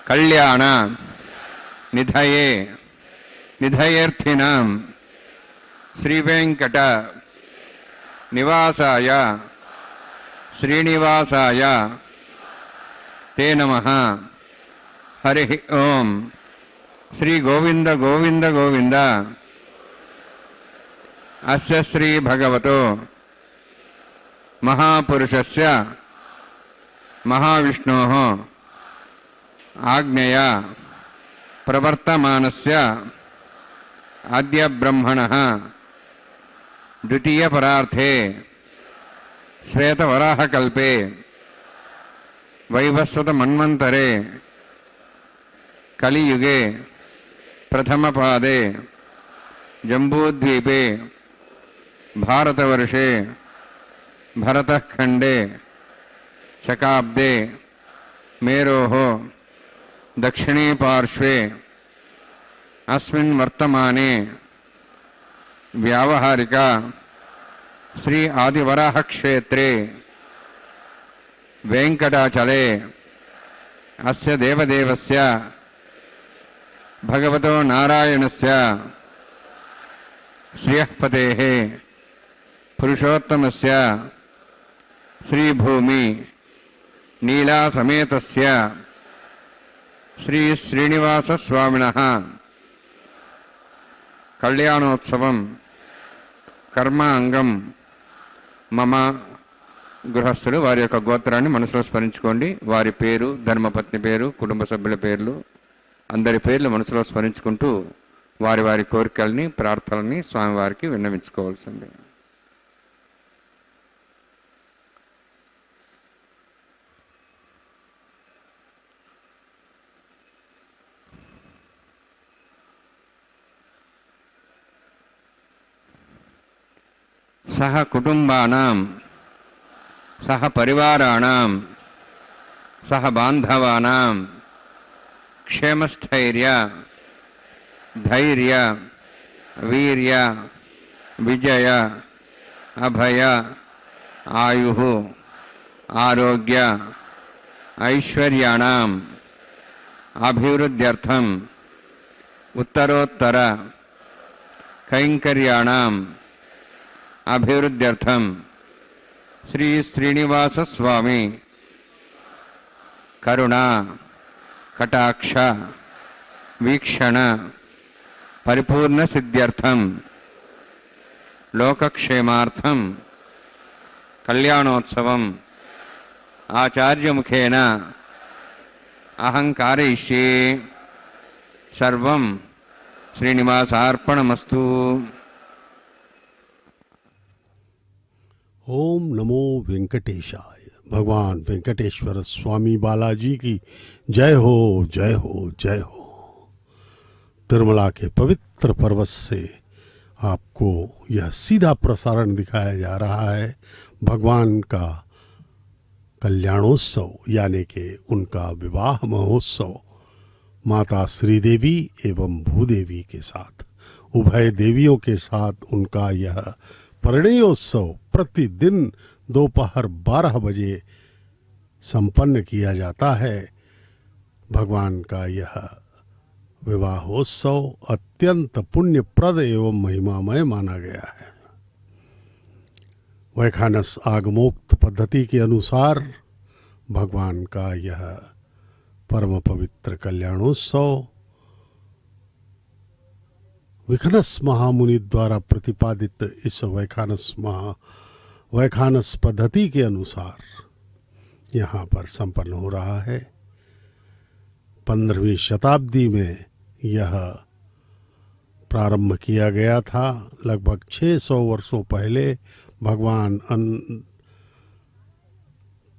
कल्याण निधये निधयेर्थिनां श्रीवेंकट निवासाय श्रीनिवासाय ते नमः। हरि ओम। श्री गोविंद गोविंद गोविंद। अस्य श्री भगवतो महापुरुषस्य महाविष्णोः आज्ञया प्रवर्तमानस्य आद्य ब्रह्मणः द्वितीय परार्थे श्वेतवराहकल्पे वैवस्वत मन्वन्तरे कलियुगे प्रथमपादे जम्बूद्वीपे भारतवर्षे भरतखण्डे शकाब्दे मेरोः दक्षिणे पार्श्वे अस्मिन् वर्तमाने व्यावहारिक श्री आदिवराह क्षेत्रे वेंकटाचले अस्य देवदेवस्य भगवतो नारायणस्य श्रियःपतेः पुरुषोत्तमस्य श्रीभूमि नीला समेतस्य श्री श्रीनिवास स्वामिनः कल्याणोत्सवं कर्मांगं मम గృహస్థులు వారి యొక్క గోత్రాన్ని మనసులో స్మరించుకోండి. వారి పేరు, ధర్మపత్ని పేరు, కుటుంబ సభ్యుల పేర్లు, అందరి పేర్లు మనసులో స్మరించుకుంటూ వారి వారి కోరికల్ని, ప్రార్థనల్ని స్వామివారికి విన్నవించుకోవాల్సిందే. सह कुटुंबानां सह परिवाराणां सह बांधवानां क्षेमस्थैर्य धैर्य वीर्य विजय अभय आयुः आरोग्य ऐश्वर्याणाम् अभिवृद्ध्यर्थम् उत्तरोत्तर कैंकर्याणाम् अभिवृद्ध्यर्थम् श्री श्रीनिवास स्वामी करुणा कटाक्ष वीक्षण परिपूर्ण सिद्ध्यर्थम लोकक्षेमार्थम कल्याणोत्सवम आचार्य मुखेन अहं कारयिष्ये सर्वं श्रीनिवासार्पणमस्तु। ओम नमो वेंकटेशाय। भगवान वेंकटेश्वर स्वामी बालाजी की जय हो जय हो जय हो। तिरुमला के पवित्र पर्वत से आपको यह सीधा प्रसारण दिखाया जा रहा है भगवान का कल्याणोत्सव यानी कि उनका विवाह महोत्सव माता श्रीदेवी एवं भूदेवी के साथ, उभय देवियों के साथ उनका यह परिणयोत्सव प्रतिदिन दोपहर 12 बजे संपन्न किया जाता है। भगवान का यह विवाहोत्सव अत्यंत पुण्यप्रद एवं महिमामय माना गया है। वैखानस आगमोक्त पद्धति के अनुसार भगवान का यह परम पवित्र कल्याणोत्सव विखनस महामुनि द्वारा प्रतिपादित इस वैखानस पद्धति के अनुसार यहाँ पर संपन्न हो रहा है। 15वीं शताब्दी में यह प्रारंभ किया गया था। लगभग 600 वर्षों पहले भगवान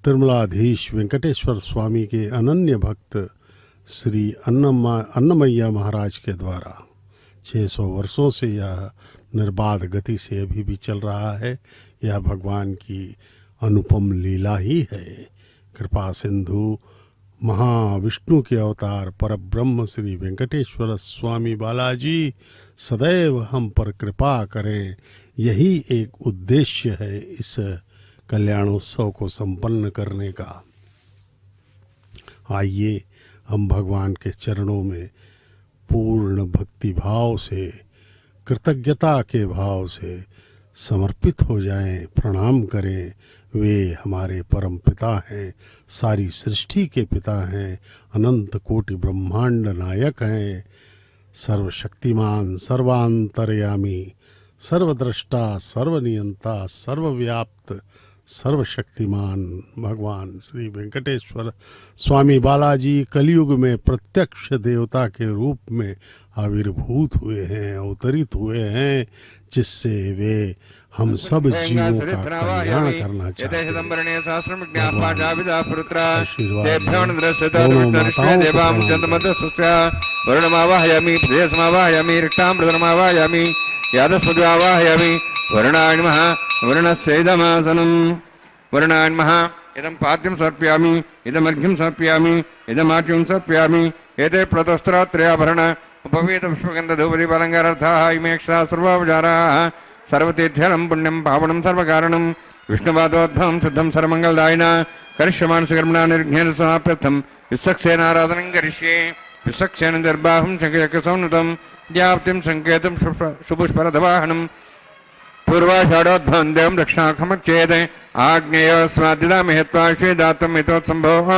तिरुमलाधीश वेंकटेश्वर स्वामी के अनन्य भक्त श्री अन्नमैया महाराज के द्वारा 600 वर्षों से यह निर्बाध गति से अभी भी चल रहा है। यह भगवान की अनुपम लीला ही है। कृपा सिंधु महाविष्णु के अवतार परब्रह्म श्री वेंकटेश्वर स्वामी बालाजी सदैव हम पर कृपा करें, यही एक उद्देश्य है इस कल्याणोत्सव को संपन्न करने का। आइए हम भगवान के चरणों में पूर्ण भक्ति भाव से, कृतज्ञता के भाव से समर्पित हो जाएं, प्रणाम करें। वे हमारे परम पिता हैं, सारी सृष्टि के पिता हैं, अनंत कोटि ब्रह्मांड नायक हैं, सर्वशक्तिमान, सर्वांतर्यामी, सर्वद्रष्टा, सर्वनियंता, सर्वव्याप्त, सर्वशक्तिमान भगवान श्री वेंकटेश्वर स्वामी बालाजी कलयुग में प्रत्यक्ष देवता के रूप में आविर्भूत हुए हैं, अवतरित हुए हैं, जिससे वे हम सब जीवों का कल्याण करना चाहते हैं। वर्णान्मः इदं पाद्यं समर्पयामि, इदमर्घ्यं समर्पयामि, इदमाच्यं समर्पयामि। एते प्रतस्त्रात्रयाभरण उपवेद पुष्पगन्धधूपदीपालङ्कारार्थाः इमेक्षा सर्वोपचाराः सर्वतीर्थ्यं पुण्यं पावनं सर्वकारणं विष्णुपादोद्भवं शुद्धं सर्वमङ्गलदायिन करिष्यमानसकर्मणा निर्घ्नेन समाप्यर्थं विस्सक्सेनाराधनं करिष्ये। विस्सक्सेन दर्बाहं शङ्खचक्रसंनुतं व्याप्तिं सङ्केतं सुपुष्परथवाहनं पूर्वाषाढोद्भवं देवं दक्षिणाखमच्चेद आग्नेयस्माद्दिदामहेत्वा श्वेदात्तं हितोत्सम्भोः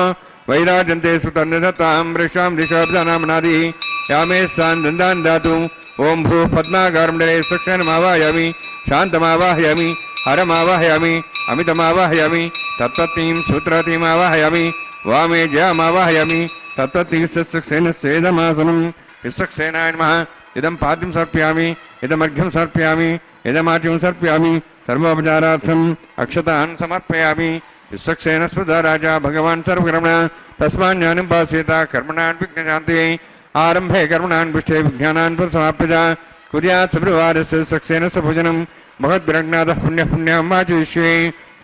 वैराजन्ते सुतन्निधत्तां वृक्षां दिशाब्दानामनादिः यामे सान्दन्दान् दातु। ओं भूः पद्माकारमण्डले सक्षणमावाहयामि, शान्तमावाहयामि, हरमावाहयामि, अमितमावाहयामि, तत्त्वतीं सूत्रतीमावाहयामि, वामे जयामावाहयामि, तत्त्वतीं सेदमासनं। विस्सक्सेनाय नमः। इदं पाद्यं समर्पयामि, इदमर्घ्यं समर्पयामि, इदमाच्यं समर्पयामि, सर्वोपचारार्थम् अक्षतान् समर्पयामि। विस्सक्सेन स्मृतः राजा भगवान् सर्वकर्मणा तस्मान्ज्ञानं पासेता कर्मणान् विघ्नशान्तियै। आरम्भे कर्मणान् पुष्टे विज्ञानान् परसमाप्यता कुर्यात् सब्रवारस्य सक्सेन सभोजनं भगवद्भिरज्ञातः पुण्यः पुण्यं वाचयिष्ये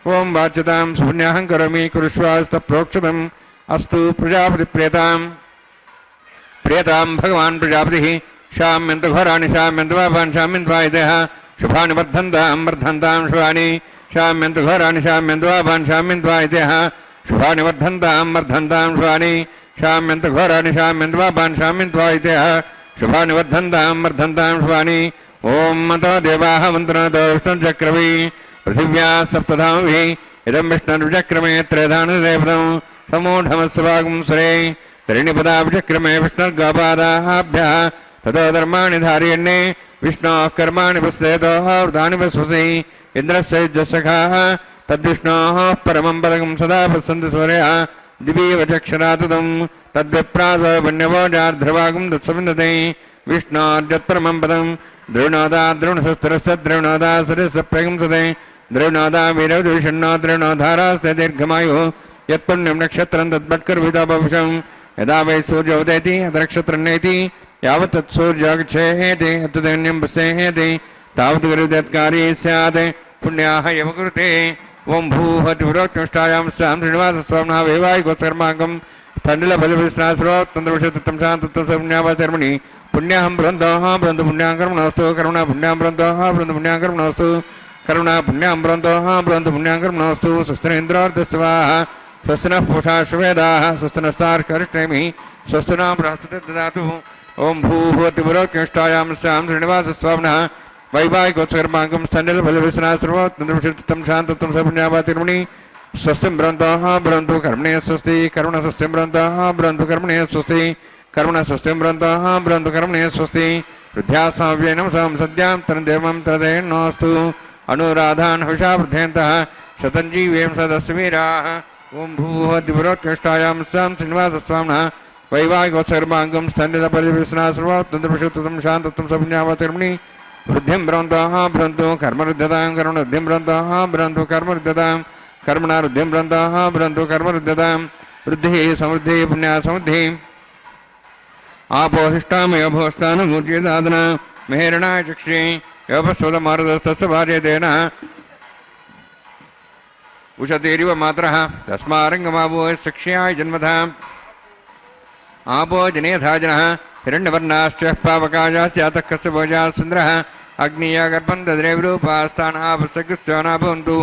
ओं वाच्यतां सुपुण्याहं करोमि कुरुष्वास्तप्रोक्षतम् अस्तु प्रजापतिप्रियताम् प्रियतां भगवान् प्रजापतिः शाम्यन्त घोराणि शाम्यन्त पापान् शाम्यन्त्वायतः शुभानि वर्धन्तां वर्धन्तां शुभानि शाम्यन्त घोराणि शाम्यन्त पापान् शाम्यन्त्वायतः शुभानि वर्धन्तां वर्धन्तां शुभानि शाम्यन्त घोराणि शाम्यन्त पापान् शाम्यन्त्वायतः शुभानि वर्धन्तां वर्धन्तां शुभानि ओं मतो देवाः मन्त्रतो विष्णुचक्रवी पृथिव्या सप्तधामभिः इदं विष्णुर्विचक्रमे त्रयधानदेवतं समूढमस्वागं सुरे त्रीणिपदाभिचक्रमे विष्णुर्गोपादाभ्यः ततो धर्माणि धारयन्ने विष्णोः कर्माणि पश्येतो वृतानि पश्यसि इन्द्रस्य युज्यसखाः तद्विष्णोः परमं पदकं सदा पश्यन्ति सूर्यः दिवीवचक्षरातुतं तद्विप्रासो पुण्यवोजार्ध्रभागं तत्सविन्दते विष्णोर्यत्परमं पदं द्रोणोदा द्रोणशस्त्रस्य द्रोणोदा सरस्य प्रगंसते द्रोणोदा वीरविषण्णो द्रोणोधारास्ते दीर्घमायुः यत्पुण्यं नक्षत्रं तद्भट्कर्वितापविषं यदा वै सूर्य उदेति अतनक्षत्रं नेति यावत् तत्सूर्यागच्छेति तदन्यं पश्येति तावत् गुरुदत्कारी स्यात् पुण्याः एव कुरुते ओं भूहतिपुरोक्तष्टायां स्यां श्रीनिवासस्वामिनः वैवाहिकोत्सर्माकं तण्डलपदविस्नासुरोक्तन्द्रविषतत्तं शान्तत्वं पुण्यावचर्मणि पुण्याहं ब्रन्दोः ब्रन्दु पुण्यां कर्मणोऽस्तु करुणा पुण्यां ब्रन्दोः ब्रन्दु पुण्यां कर्मणोऽस्तु करुणा पुण्यां ब्रन्दोः ब्रन्दु पुण्यां कर्मणोऽस्तु स्वस्तिरेन्द्रोर्दस्वाः स्वस्तिनः पूषा शुभेदाः स्वस्तिनस्तार्करिष्टेमि स्वस्तिनां बृहस्पतिर्ददातु ओं भूभूतिपुरोक्तष्टायां स्यां श्रीनिवासस्वामिनः वैवाहिकोत्सर्माकं स्तण्डलपदविस्नासुरोक्तन्द्रविषतत्तं शान्तत्वं पुण्यावचर्मणि स्वस्तिं ब्रन्दोः ब्रन्दु कर्मणे स्वस्ति करुण स्वस्तिं ब्रन्दोः ब्रन्दु कर्मणे स्वस्ति करुण स्वस्तिं ब्रन्दोः ब्रन्दु कर्मणे स्वस्ति वृद्ध्यासाव्येनं सं सद्यां तरदेवं तरदेन्नोऽस्तु अनुराधान् हविषा वृद्धेन्तः शतञ्जीवें सदस्य वीराः ओं भूवद्विपुरोत्कृष्टायां स्यां श्रीनिवासस्वामिनः वैवाहिकोत्सर्माङ्गं स्तण्डलपदविस्नासुरोक्तन्द्रविषतत्तं शान्तत्वं पुण्यावचर्मणि वृद्धिं ब्रन्दोः ब्रन्दु कर्मरुद्धतां करुणवृद्धिं ब्रन्दोः ब्रन्दु कर्मरुद्धतां कर्मणारुद्धिं ब्रन्दोः ब्रन्दु कर्मरुद्धतां वृद्धिः समृद्धिः पुण्या समृद्धिः आपोहिष्टामेव भोस्तानमूर्जिदादना मेहरणाय चक्षे योपस्वदमारुदस्तस्य भार्यतेन उशतीरिव मात्रः तस्मारङ्गमावो शिक्ष्याय जन्मथा आपो जनेथा जनः हिरण्यवर्णाश्च पावकाजाश्चातः कस्य भोजाः सुन्दरः अग्नियागर्भं तद्रेवरूपास्थानापसकृत्स्यो न भवन्तु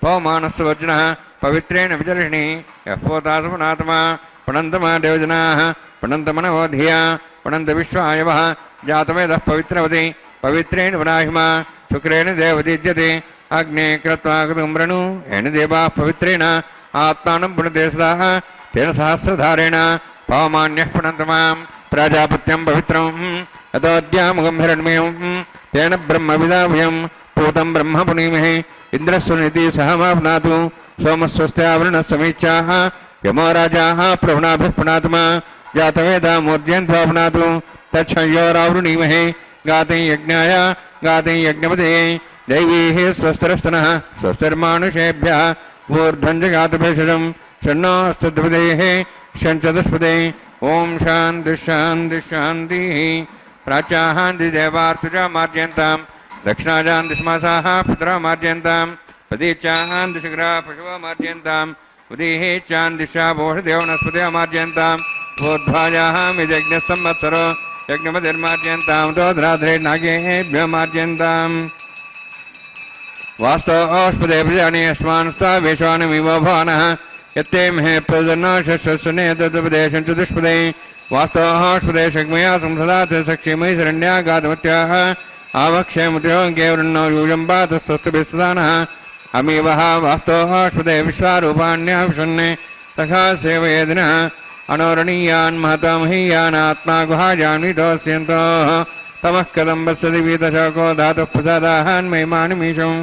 पवमानस्य वज्नः पवित्रेण विचर्षणि यः पोतासमनात्मा पुनन्तमा देवजनाः पुनन्तमनवो धिया पुनन्तविश्वायवः जातवेदः पवित्रवति पवित्रेण वनाहिमा शुक्रेण देवदीज्यते अग्ने कृत्वा कृतं वृणु येन देवाः पवित्रेण आत्मानं पुनते सदा तेन सहस्रधारेण पवमान्यः पुनन्तमां प्राजापत्यं पवित्रं यतोऽद्यामुखं हिरण्मयं तेन ब्रह्मविदाभयं पूतं ब्रह्म पुनीमहे इन्द्रस्वनिति सहमाप्नातु सोमस्वस्त्यावृणः समीक्षाः यमो राजाः प्रभुनाभिः पुनात्मा जातवेदामूर्जयन्त्वाप्नातु तच्छयोरावृणीमहे गाते यज्ञाय गाते यज्ञपदे दैवीः स्वस्तिरस्तनः स्वस्तिर्मानुषेभ्यः ऊर्ध्वं जगातभेषजं षण्णोऽस्तद्विदेः षण्चतुष्पदे ओं शान्ति शान्ति शान्तिः प्राच्याहान्तिदेवार्तुजा मार्जयन्तां दक्षिणाजान्तिस्मासाः पुत्रा मार्जयन्तां प्रतीच्याहान्तिशिखरा पशवो मार्जयन्तां उदीहेच्चान्दिशा वोषदेवनस्पत्या मार्जयन्तां ऊर्ध्वायाः यज्ञः संवत्सरो यज्ञपतिर्मार्जयन्तां दोधराध्रे नागेभ्यो मार्जयन्ताम् वास्तो औष्पदे प्रजानि अस्मान्स्ता वेशानमिवो भवानः यत्ते महे प्रजन्नाशस्वने तदुपदेशं च दुष्पदे वास्तो औष्पदे शग्मया संसदात् सक्षेमयि शरण्यागातमत्याः आवक्षेमुद्योगेवृन्नो यूजम्बातस्तुभिस्सदानः अमीवः वास्तो औष्पदे विश्वारूपाण्याः विषन्ने तथा सेवयेदिनः अनोरणीयान् महतामहीयान् आत्मा गुहायान् विदोस्यन्तोः तमः कदम्बस्य दिवि दशको धातुः प्रसादाहान्मयमानिमीशं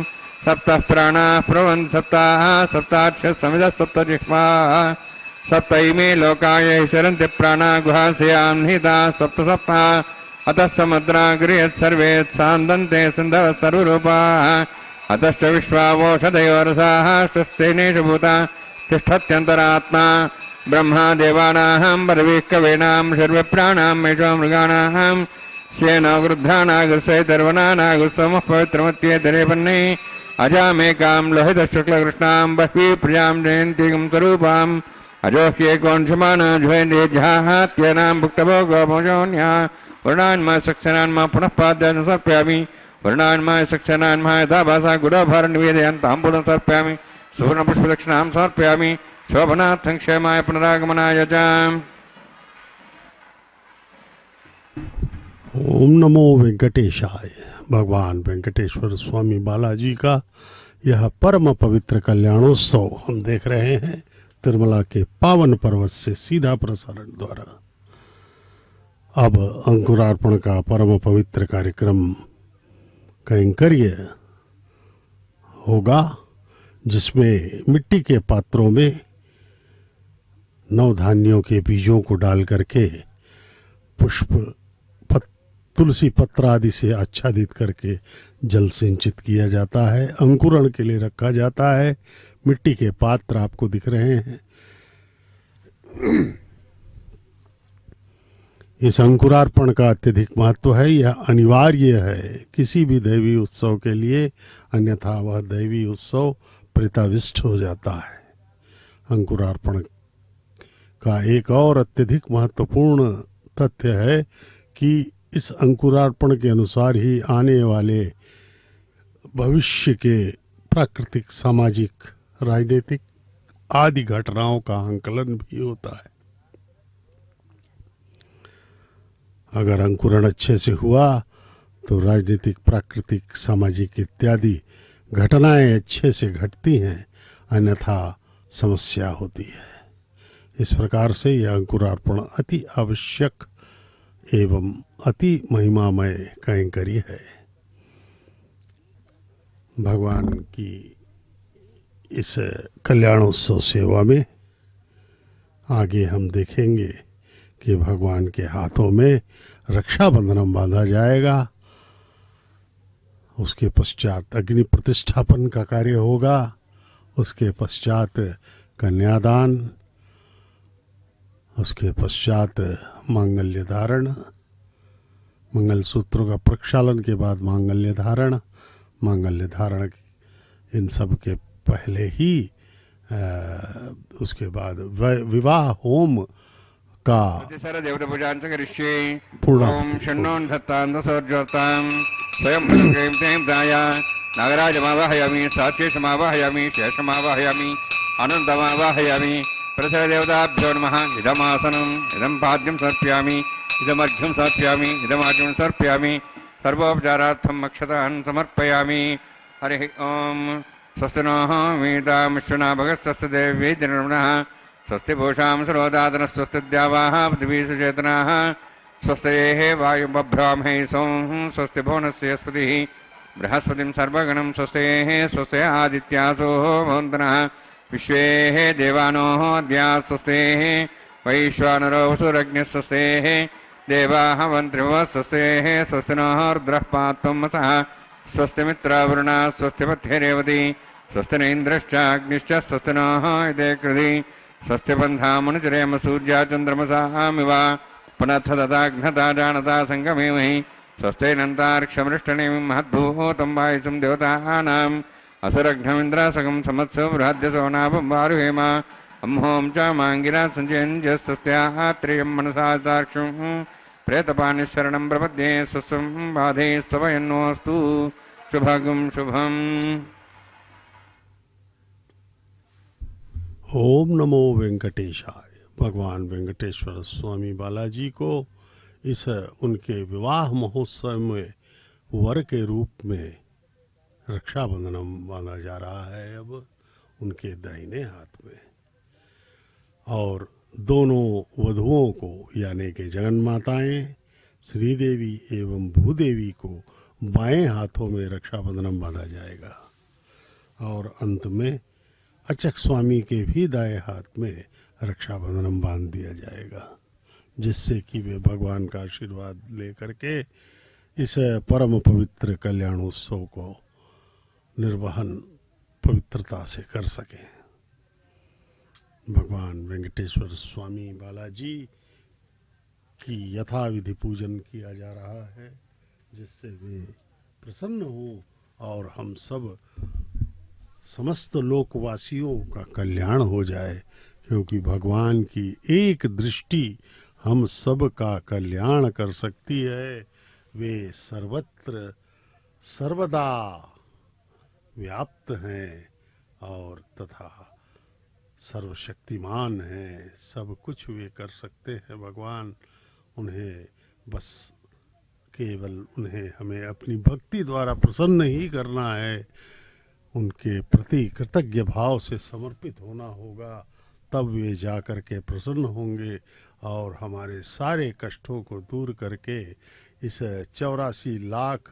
सप्तः प्राणाः प्रवन् सप्ताः सप्ताक्षः समिदः सप्तजिह्वाः सप्त इमे लोकाय शरन्ति प्राणा गुहास्यां निहिताः सप्त सप्ताः अतः समुद्रा गृह्यत् सर्वे सान्दन्ते सिन्धवः सर्वरूपाः अतश्च विश्वावोषधयो रसाः स्वस्तेनेषु भूता तिष्ठत्यन्तरात्मा ब्रह्मा देवानां परवीः कवीनां सर्वप्राणां मेषो मृगाणां श्येनागृद्धानागृसै दर्वनानागृसमः पवित्रमत्ये दरेपन्ने अजामेकां लोहितशुक्लकृष्णां बह्वी प्रियां जयन्तीं स्वरूपाम् अजोह्येकोंशमाना ज्वयन्तेज्याहात्यनां भुक्तभोगोपमोजोन्या वर्णान्मा सक्सेनान्मा पुनः पाद्यान् समर्पयामि वर्णान्मा सक्सेनान्मा यथा भासा गुरोभारं निवेदयन्ताम्बूलं समर्पयामि सुवर्णपुष्पदक्षिणां समर्पयामि शोभनार्थं क्षेमाय पुनरागमनाय च। ओम नमो वेंकटेशाय। भगवान वेंकटेश्वर स्वामी बालाजी का यह परम पवित्र कल्याणोत्सव हम देख रहे हैं तिरुमला के पावन पर्वत से सीधा प्रसारण द्वारा। अब अंकुरार्पण का परम पवित्र कार्यक्रम कैंकर्य होगा, जिसमें मिट्टी के पात्रों में नवधान्यों के बीजों को डाल करके पुष्प तुलसी पत्र आदि से आच्छादित करके जल सिंचित किया जाता है, अंकुरण के लिए रखा जाता है। मिट्टी के पात्र आपको दिख रहे हैं। इस अंकुरार्पण का अत्यधिक महत्व है, यह अनिवार्य है किसी भी दैवी उत्सव के लिए, अन्यथा वह दैवी उत्सव प्रेताविष्ट हो जाता है। अंकुरार्पण का एक और अत्यधिक महत्वपूर्ण तथ्य है कि इस अंकुरार्पण के अनुसार ही आने वाले भविष्य के प्राकृतिक, सामाजिक, राजनीतिक आदि घटनाओं का आंकलन भी होता है। अगर अंकुरण अच्छे से हुआ तो राजनीतिक, प्राकृतिक, सामाजिक इत्यादि घटनाएं अच्छे से घटती हैं, अन्यथा समस्या होती है। इस प्रकार से यह अंकुरार्पण अति आवश्यक एवं अति महिमामय कैंकर्य है। भगवान की इस कल्याणोत्सव सेवा में आगे हम देखेंगे कि भगवान के हाथों में रक्षाबंधन बांधा जाएगा। उसके पश्चात अग्नि प्रतिष्ठापन का कार्य होगा। उसके पश्चात कन्यादान, उसके पश्चात मांगल्य धारण, मंगलसूत्रों का प्रक्षालन के बाद मांगल्य धारण, मांगल्य धारण इन सब के पहले ही उसके बाद विवाह होम का नागराजमावाहयामि साचेशमावाहयामि शेषमावाहयामि आनन्दमावाहयामि प्रसरदेवताभ्यो नमः। इदमासनम् इदं पाद्यं समर्पयामि, इदमर्घ्यं समर्पयामि, इदमार्घ्यं समर्पयामि, सर्वोपचारार्थम् अक्षतान् समर्पयामि। हरिः ओम्। स्वस्ति नः मीतां विश्वना भगत् स्वस्ति देव्यै जननः स्वस्ति भूषां सरोदातनः स्वस्ति द्यावाः पृथिवी सुचेतनाः स्वस्तेः वायुबभ्रामहे सों स्वस्ति भुवनस्य स्पतिः बृहस्पतिं सर्वगणं स्वस्तेः स्वस्ते आदित्यासो भवन्तनः विश्वेः देवानोः अद्या स्वस्तेः वैश्वानरो वसुरज्ञः स्वस्तेः देवाः वन्त्रिवः स्वस्तेः स्वस्ति नः रुद्रः पात्वमसः स्वस्ति मित्रावरुणा स्वस्ति पथ्यरेवती स्वस्ति न इन्द्रश्चाग्निश्च स्वस्ति नः इते कृधि स्वस्ति बन्धामनुचरेम सूर्या चन्द्रमसामिव पुनः तदाघ्नता जानता सङ्गमेमहि स्वस्ति नन्तार्क्षमृष्टनेमिं महद्भूतं वायुसं देवतानाम् असुरघ्नमिन्द्रासकं समत्सो बृहद्यसो नाभं वारुहेम अम्हों च माङ्गिरा सञ्जयञ्जस्स्त्याः त्रियं मनसा दाक्षुं प्रेतपानिशरणं प्रपद्ये स्वस्वं बाधे स्वभयन्नोऽस्तु शुभगं शुभम्। ओम नमो वेंकटेशाय। भगवान वेंकटेश्वर स्वामी बालाजी को इस उनके विवाह महोत्सव में वर के रूप में रक्षाबंधनम बांधा जा रहा है अब उनके दाहिने हाथ में, और दोनों वधुओं को यानी कि जगन माताएं श्रीदेवी एवं भूदेवी को बाएं हाथों में रक्षाबंधनम बांधा जाएगा, और अंत में अचक स्वामी के भी दाएं हाथ में रक्षाबंधनम बांध दिया जाएगा, जिससे कि वे भगवान का आशीर्वाद लेकर के इस परम पवित्र कल्याणोत्सव को निर्वहन पवित्रता से कर सकें। भगवान वेंकटेश्वर स्वामी बालाजी की यथाविधि पूजन किया जा रहा है, जिससे वे प्रसन्न हों और हम सब समस्त लोकवासियों का कल्याण हो जाए, क्योंकि भगवान की एक दृष्टि हम सब का कल्याण कर सकती है। वे सर्वत्र सर्वदा व्याप्त हैं और तथा सर्वशक्तिमान हैं, सब कुछ वे कर सकते हैं भगवान। उन्हें बस केवल उन्हें हमें अपनी भक्ति द्वारा प्रसन्न ही करना है, उनके प्रति कृतज्ञ भाव से समर्पित होना होगा, तब वे जा कर के प्रसन्न होंगे और हमारे सारे कष्टों को दूर करके इस 84 लाख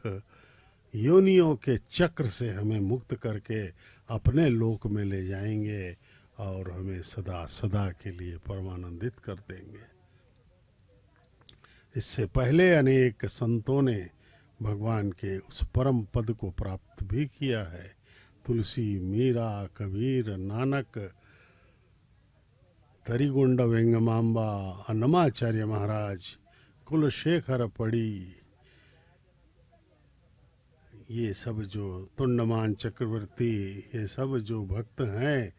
योनियों के चक्र से हमें मुक्त करके अपने लोक में ले जाएंगे और हमें सदा सदा के लिए परमानंदित कर देंगे। इससे पहले अनेक संतों ने भगवान के उस परम पद को प्राप्त भी किया है। तुलसी, मीरा, कबीर, नानक, तरिगुंड वेंगमांबा, अन्नमाचार्य महाराज, कुलशेखर पड़ी, ये सब जो तुंडमान चक्रवर्ती, ये सब जो भक्त हैं,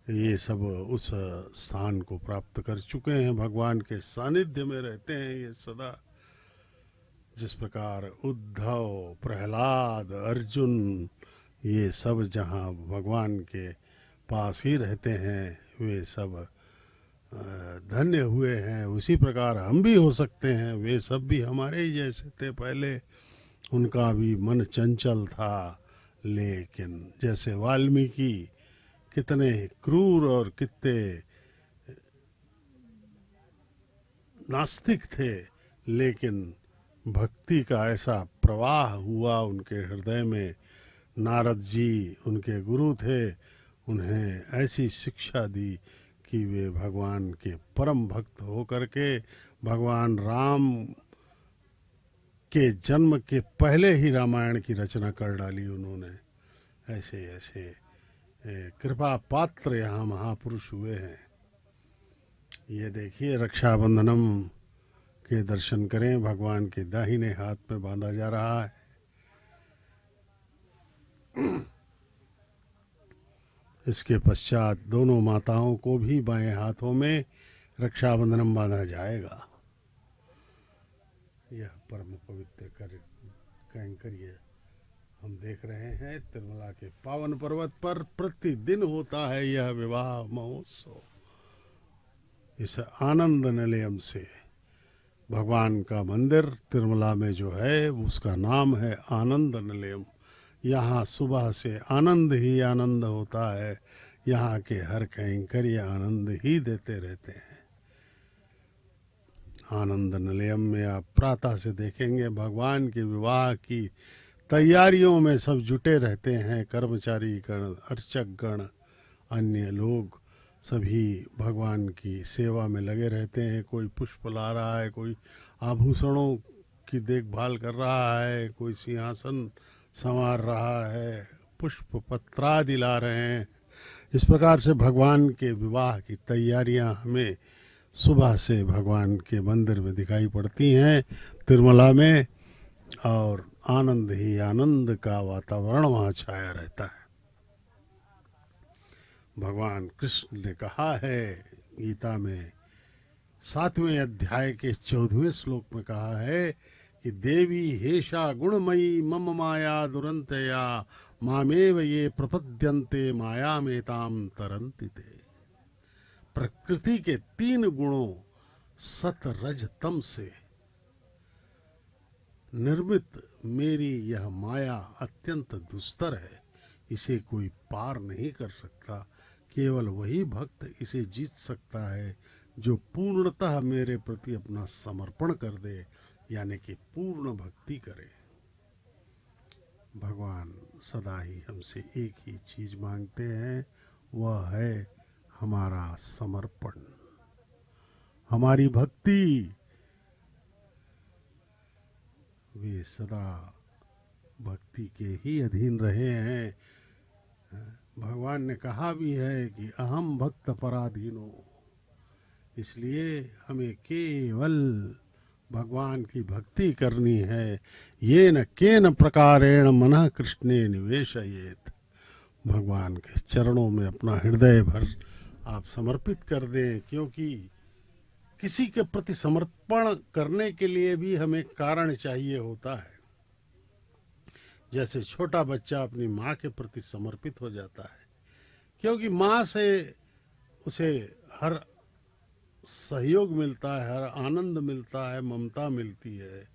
ये सब उस स्थान को प्राप्त कर चुके हैं, भगवान के सानिध्य में रहते हैं ये सदा। जिस प्रकार उद्धव, प्रहलाद, अर्जुन, ये सब जहाँ भगवान के पास ही रहते हैं, वे सब धन्य हुए हैं, उसी प्रकार हम भी हो सकते हैं। वे सब भी हमारे ही जैसे थे पहले, उनका भी मन चंचल था, लेकिन जैसे वाल्मीकि कितने क्रूर और कितने नास्तिक थे, लेकिन भक्ति का ऐसा प्रवाह हुआ उनके हृदय में। नारद जी उनके गुरु थे, उन्हें ऐसी शिक्षा दी कि वे भगवान के परम भक्त होकर के भगवान राम के जन्म के पहले ही रामायण की रचना कर डाली उन्होंने। ऐसे ऐसे कृपा पात्र यहाँ महापुरुष हुए हैं। ये देखिए, रक्षाबंधनम के दर्शन करें, भगवान के दाहिने हाथ में बांधा जा रहा है। इसके पश्चात दोनों माताओं को भी बाएं हाथों में रक्षाबंधनम बांधा जाएगा। यह परम पवित्र कैंकर्य हम देख रहे हैं। तिरुमला के पावन पर्वत पर प्रतिदिन होता है यह विवाह महोत्सव। इस आनंद निलयम से भगवान का मंदिर तिरुमला में जो है, उसका नाम है आनंद निलयम। यहाँ सुबह से आनंद ही आनंद होता है। यहाँ के हर कैंकर्य आनंद ही देते रहते हैं। आनंद निलयम में आप प्रातः से देखेंगे भगवान के विवाह की तैयारियों में सब जुटे रहते हैं। कर्मचारी गण, अर्चक गण, अन्य लोग सभी भगवान की सेवा में लगे रहते हैं। कोई पुष्प ला रहा है, कोई आभूषणों की देखभाल कर रहा है, कोई सिंहासन संवार रहा है, पुष्प पत्रादि ला रहे हैं। इस प्रकार से भगवान के विवाह की तैयारियां हमें सुबह से भगवान के मंदिर में दिखाई पड़ती हैं तिरुमला में, और आनंद ही आनंद का वातावरण वहाँ छाया रहता है। भगवान कृष्ण ने कहा है गीता में 7वें अध्याय के 14वें श्लोक में कहा है कि देवी हेषा गुणमयी मम माया दुरंतया मामेव ये प्रपद्यन्ते माया मेताम तरन्ति ते। प्रकृति के 3 गुणों सत रज तम से निर्मित मेरी यह माया अत्यंत दुस्तर है। इसे कोई पार नहीं कर सकता। केवल वही भक्त इसे जीत सकता है जो पूर्णतः मेरे प्रति अपना समर्पण कर दे, यानी कि पूर्ण भक्ति करे। भगवान सदा ही हमसे एक ही चीज मांगते हैं, वह है हमारा समर्पण, हमारी भक्ति। वे सदा भक्ति के ही अधीन रहे हैं। भगवान ने कहा भी है कि अहम भक्त पराधीनो। इसलिए हमें केवल भगवान की भक्ति करनी है। ये न केन प्रकारेण मनः कृष्णे निवेशयेत। भगवान के चरणों में अपना हृदय भर आप समर्पित कर दें, क्योंकि किसी के प्रति समर्पण करने के लिए भी हमें कारण चाहिए होता है। जैसे छोटा बच्चा अपनी माँ के प्रति समर्पित हो जाता है, क्योंकि माँ से उसे हर सहयोग मिलता है, हर आनंद मिलता है, ममता मिलती है,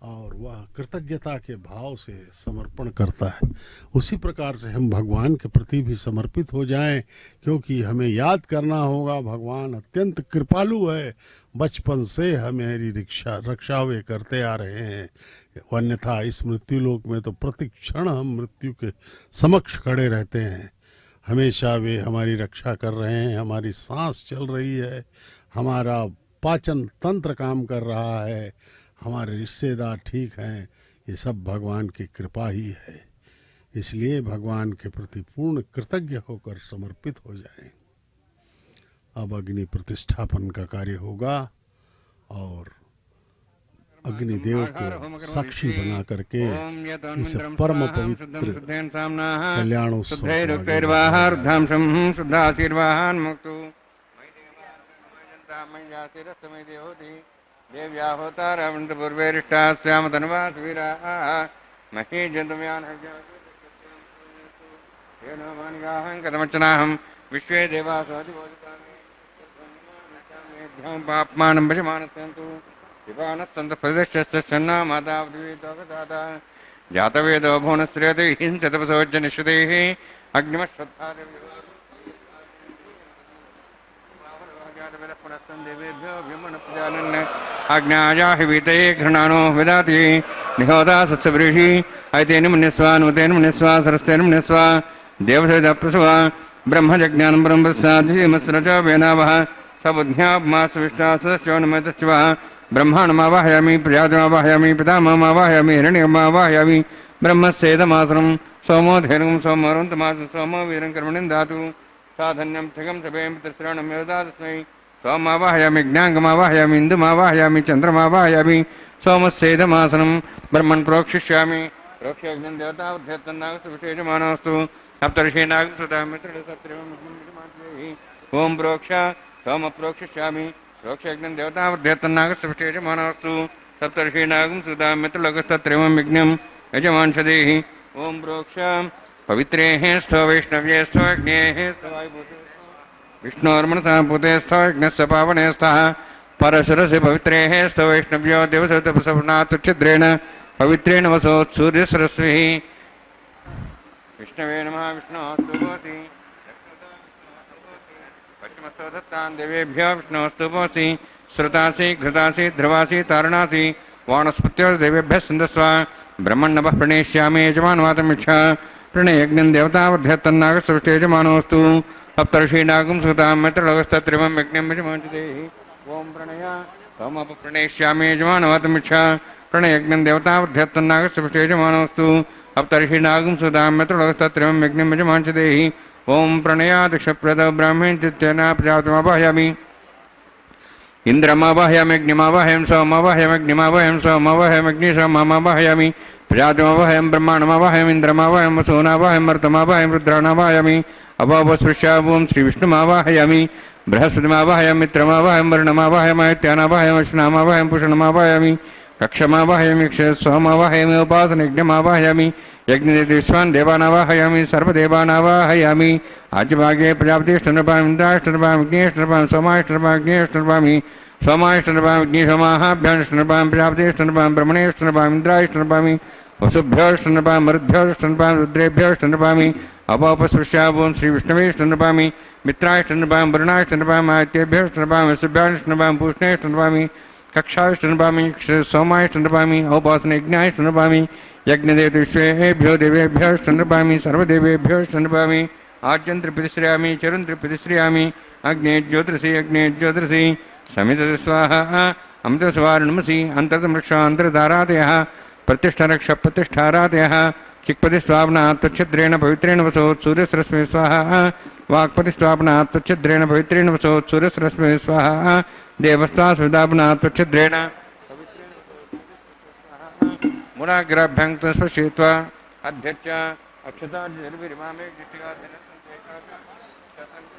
और वह कृतज्ञता के भाव से समर्पण करता है। उसी प्रकार से हम भगवान के प्रति भी समर्पित हो जाएं, क्योंकि हमें याद करना होगा भगवान अत्यंत कृपालु है। बचपन से हमारी रक्षा वे करते आ रहे हैं, अन्यथा इस मृत्युलोक में तो प्रति क्षण हम मृत्यु के समक्ष खड़े रहते हैं। हमेशा वे हमारी रक्षा कर रहे हैं, हमारी सांस चल रही है, हमारा पाचन तंत्र काम कर रहा है, हमारे रिश्तेदार ठीक हैं। ये सब भगवान की कृपा ही है। इसलिए भगवान के प्रति पूर्ण कृतज्ञ होकर समर्पित हो जाएं। अब अग्नि प्रतिष्ठापन का कार्य होगा और अग्निदेव को साक्षी बना करके इस परम पवित्र कल्याणोत्सव देव्या होता रावण पूर्वेरिष्टा श्याम धनवास वीरा मही जंतुम्यान कदमचनाहम विश्वे देवासोदिभोजितानि पापमानं भजमानस्सन्तु विपानस्सन्त फलितश्चन्ना माता द्विवेदोगदाता जातवेदो भुवनस्त्रियते हिंसतपसोज्जनिश्रुतेः अग्निमश्रद्धा आज्ञाया हिवीते घृणानो विदाति निहोता सत्सवृषि ऐतेन मुनिस्वा नुतेन मुनिस्वा सरस्तेन मुनिस्वा देवसेद प्रसवा ब्रह्मजज्ञान ब्रह्मस्साधिमस्रच वेनावः सबुद्ध्यापमास विष्णासश्चोन्मतश्चव ब्रह्माणमावाहयामि प्रजातमावाहयामि पितामहमावाहयामि हिरण्यमावाहयामि ब्रह्मस्येदमासनं सोमो धेनुं सोमवरुन्तमासं सोमो वीरं कर्मणिं दातु साधन्यं ठगं सभेम तस्रणं योदातस्मै सोमावाहयामि ज्ञांगमावाहयामि इंदुमावाहयामि चंद्रमावाहयामि सोमस्येदमासनं ब्रह्मन् प्रोक्षिष्यामि प्रोक्ष्यज्ञं देवतावध्यत्तन्नागसविशेषमानोऽस्तु सप्तर्षीणागं सुधामित्रसत्रिवं ओम प्रोक्ष सोम प्रोक्षिष्यामि प्रोक्ष्यज्ञं देवतावध्यत्तन्नागसविशेषमानोऽस्तु सप्तर्षीणागं सुधामित्रसत्रिवं विघ्नं यजमानशदेहि ओम प्रोक्ष पवित्रेः स्थो वैष्णव्ये स्थो अग्नेः स्थो वायुभूते विष्णोर्मनसा भूते स्थो यज्ञस्य पावने स्तः परशुरस्य पवित्रेः स्थो वैष्णव्यो देवसतपसवनात्छिद्रेण पवित्रेण वसोत् सूर्यसरस्विः विष्णवे नमः विष्णोऽस्तु भवति पश्चिमस्थो दत्तान् देवेभ्यो विष्णोऽस्तु भवसि श्रुतासि घृतासि ध्रुवासि तारणासि वाणस्पत्योर्देवेभ्यः सन्दस्व ब्रह्मण्णवः प्रणेष्यामि यजमानवातमिच्छा प्रणयज्ञं देवतावध्यत्तन्नागसविष्टेजमानोऽस्तु सप्तर्षीणागं सुतां मित्रलोकस्तत्रिवं यज्ञं यजमानशदेहि ओम प्रणय सोमप्रणेष्यामि यजमानवातमिच्छा प्रणयज्ञं देवतावध्यत्तन्नागसविष्टेजमानोऽस्तु सप्तर्षीणागं सुतां मित्रलोकस्तत्रिवं यज्ञं यजमानशदेहि ओम प्रणयादिक्षप्रद ब्राह्मणचित्तेन प्रजातमावाहयामि इंद्रमावाहयामि अग्निमावाहयामि सोममावाहयामि सोममावाहयामि प्रजातमावाहयामि ब्रह्माणमावाहयामि इंद्रमावाहयामि वसूनावाहयामि मरुतमावाहयामि रुद्राणावाहयामि अभवस्पृश्याभूम श्रीविष्णुमावाहयामि बृहस्पतिमावाहयामि मित्रमावाहयामि वरुणमावाहयामि आदित्यानावाहयामि अश्विनामावाहयामि पूषणमावाहयामि कक्षमावाहयामि सोममावाहयामि उपासनयज्ञमावाहयामि यज्ञविश्वान् देवानावाहयामि सर्वदेवानावाहयामि आज्यभागे प्रजापतिष्ठनृपाम् इन्द्राष्टनृपाम् अग्नेष्टनृपाम् सोमाष्टनृपाम् अग्नेष्टनृपामि सोमाष्टनृपाम् अग्निसोमाहाभ्याष्टनृपाम् प्रजापतिष्ठनृपाम् ब्रह्मणेष्टनृपाम् इन्द्राष्टनृपामि वसुभ्योष्टनृपाम् मरुद्भ्योष्टनृपाम् रुद्रेभ्योष्टनृपामि अपोपस्पृश्याभूम श्रीविष्णवेष्टनृपामि मित्राष्टनृपाम् वरुणाष्टनृपाम् आदित्येभ्योष्टनृपाम् वसुभ्याष्टनृपाम् पूष्णेष्टनृपामि कक्षाष्टनृपामि सोमाष्टनृपामि औपासनयज्ञाष्टनृपामि यज्ञदेवतेभ्यो देवेभ्योष्टनृपामि सर्वदेवेभ्योष्टनृपामि आज्यन्त्रिप्रतिश्रयामि चरुन्त्रिप्रतिश्रयामि अग्ने ज्योतिषि समित स्वाहा अमृतस्वारणमसि अन्तर्तमृक्षान्तरधारादयः प्रतिष्ठारक्ष प्रतिष्ठारादयः चिक्पतिस्वापनात् तुच्छिद्रेण पवित्रेण वसोत् सूर्यसरस्वती स्वाहा वाक्पतिस्वापनात् तुच्छिद्रेण पवित्रेण वसोत् सूर्यसरस्वती स्वाहा देवस्त्वास्विदापनात् तुच्छिद्रेण मूलाग्राभ्यां स्पर्शयित्वा अध्यक्ष अक्षतार्जुनविरिमामे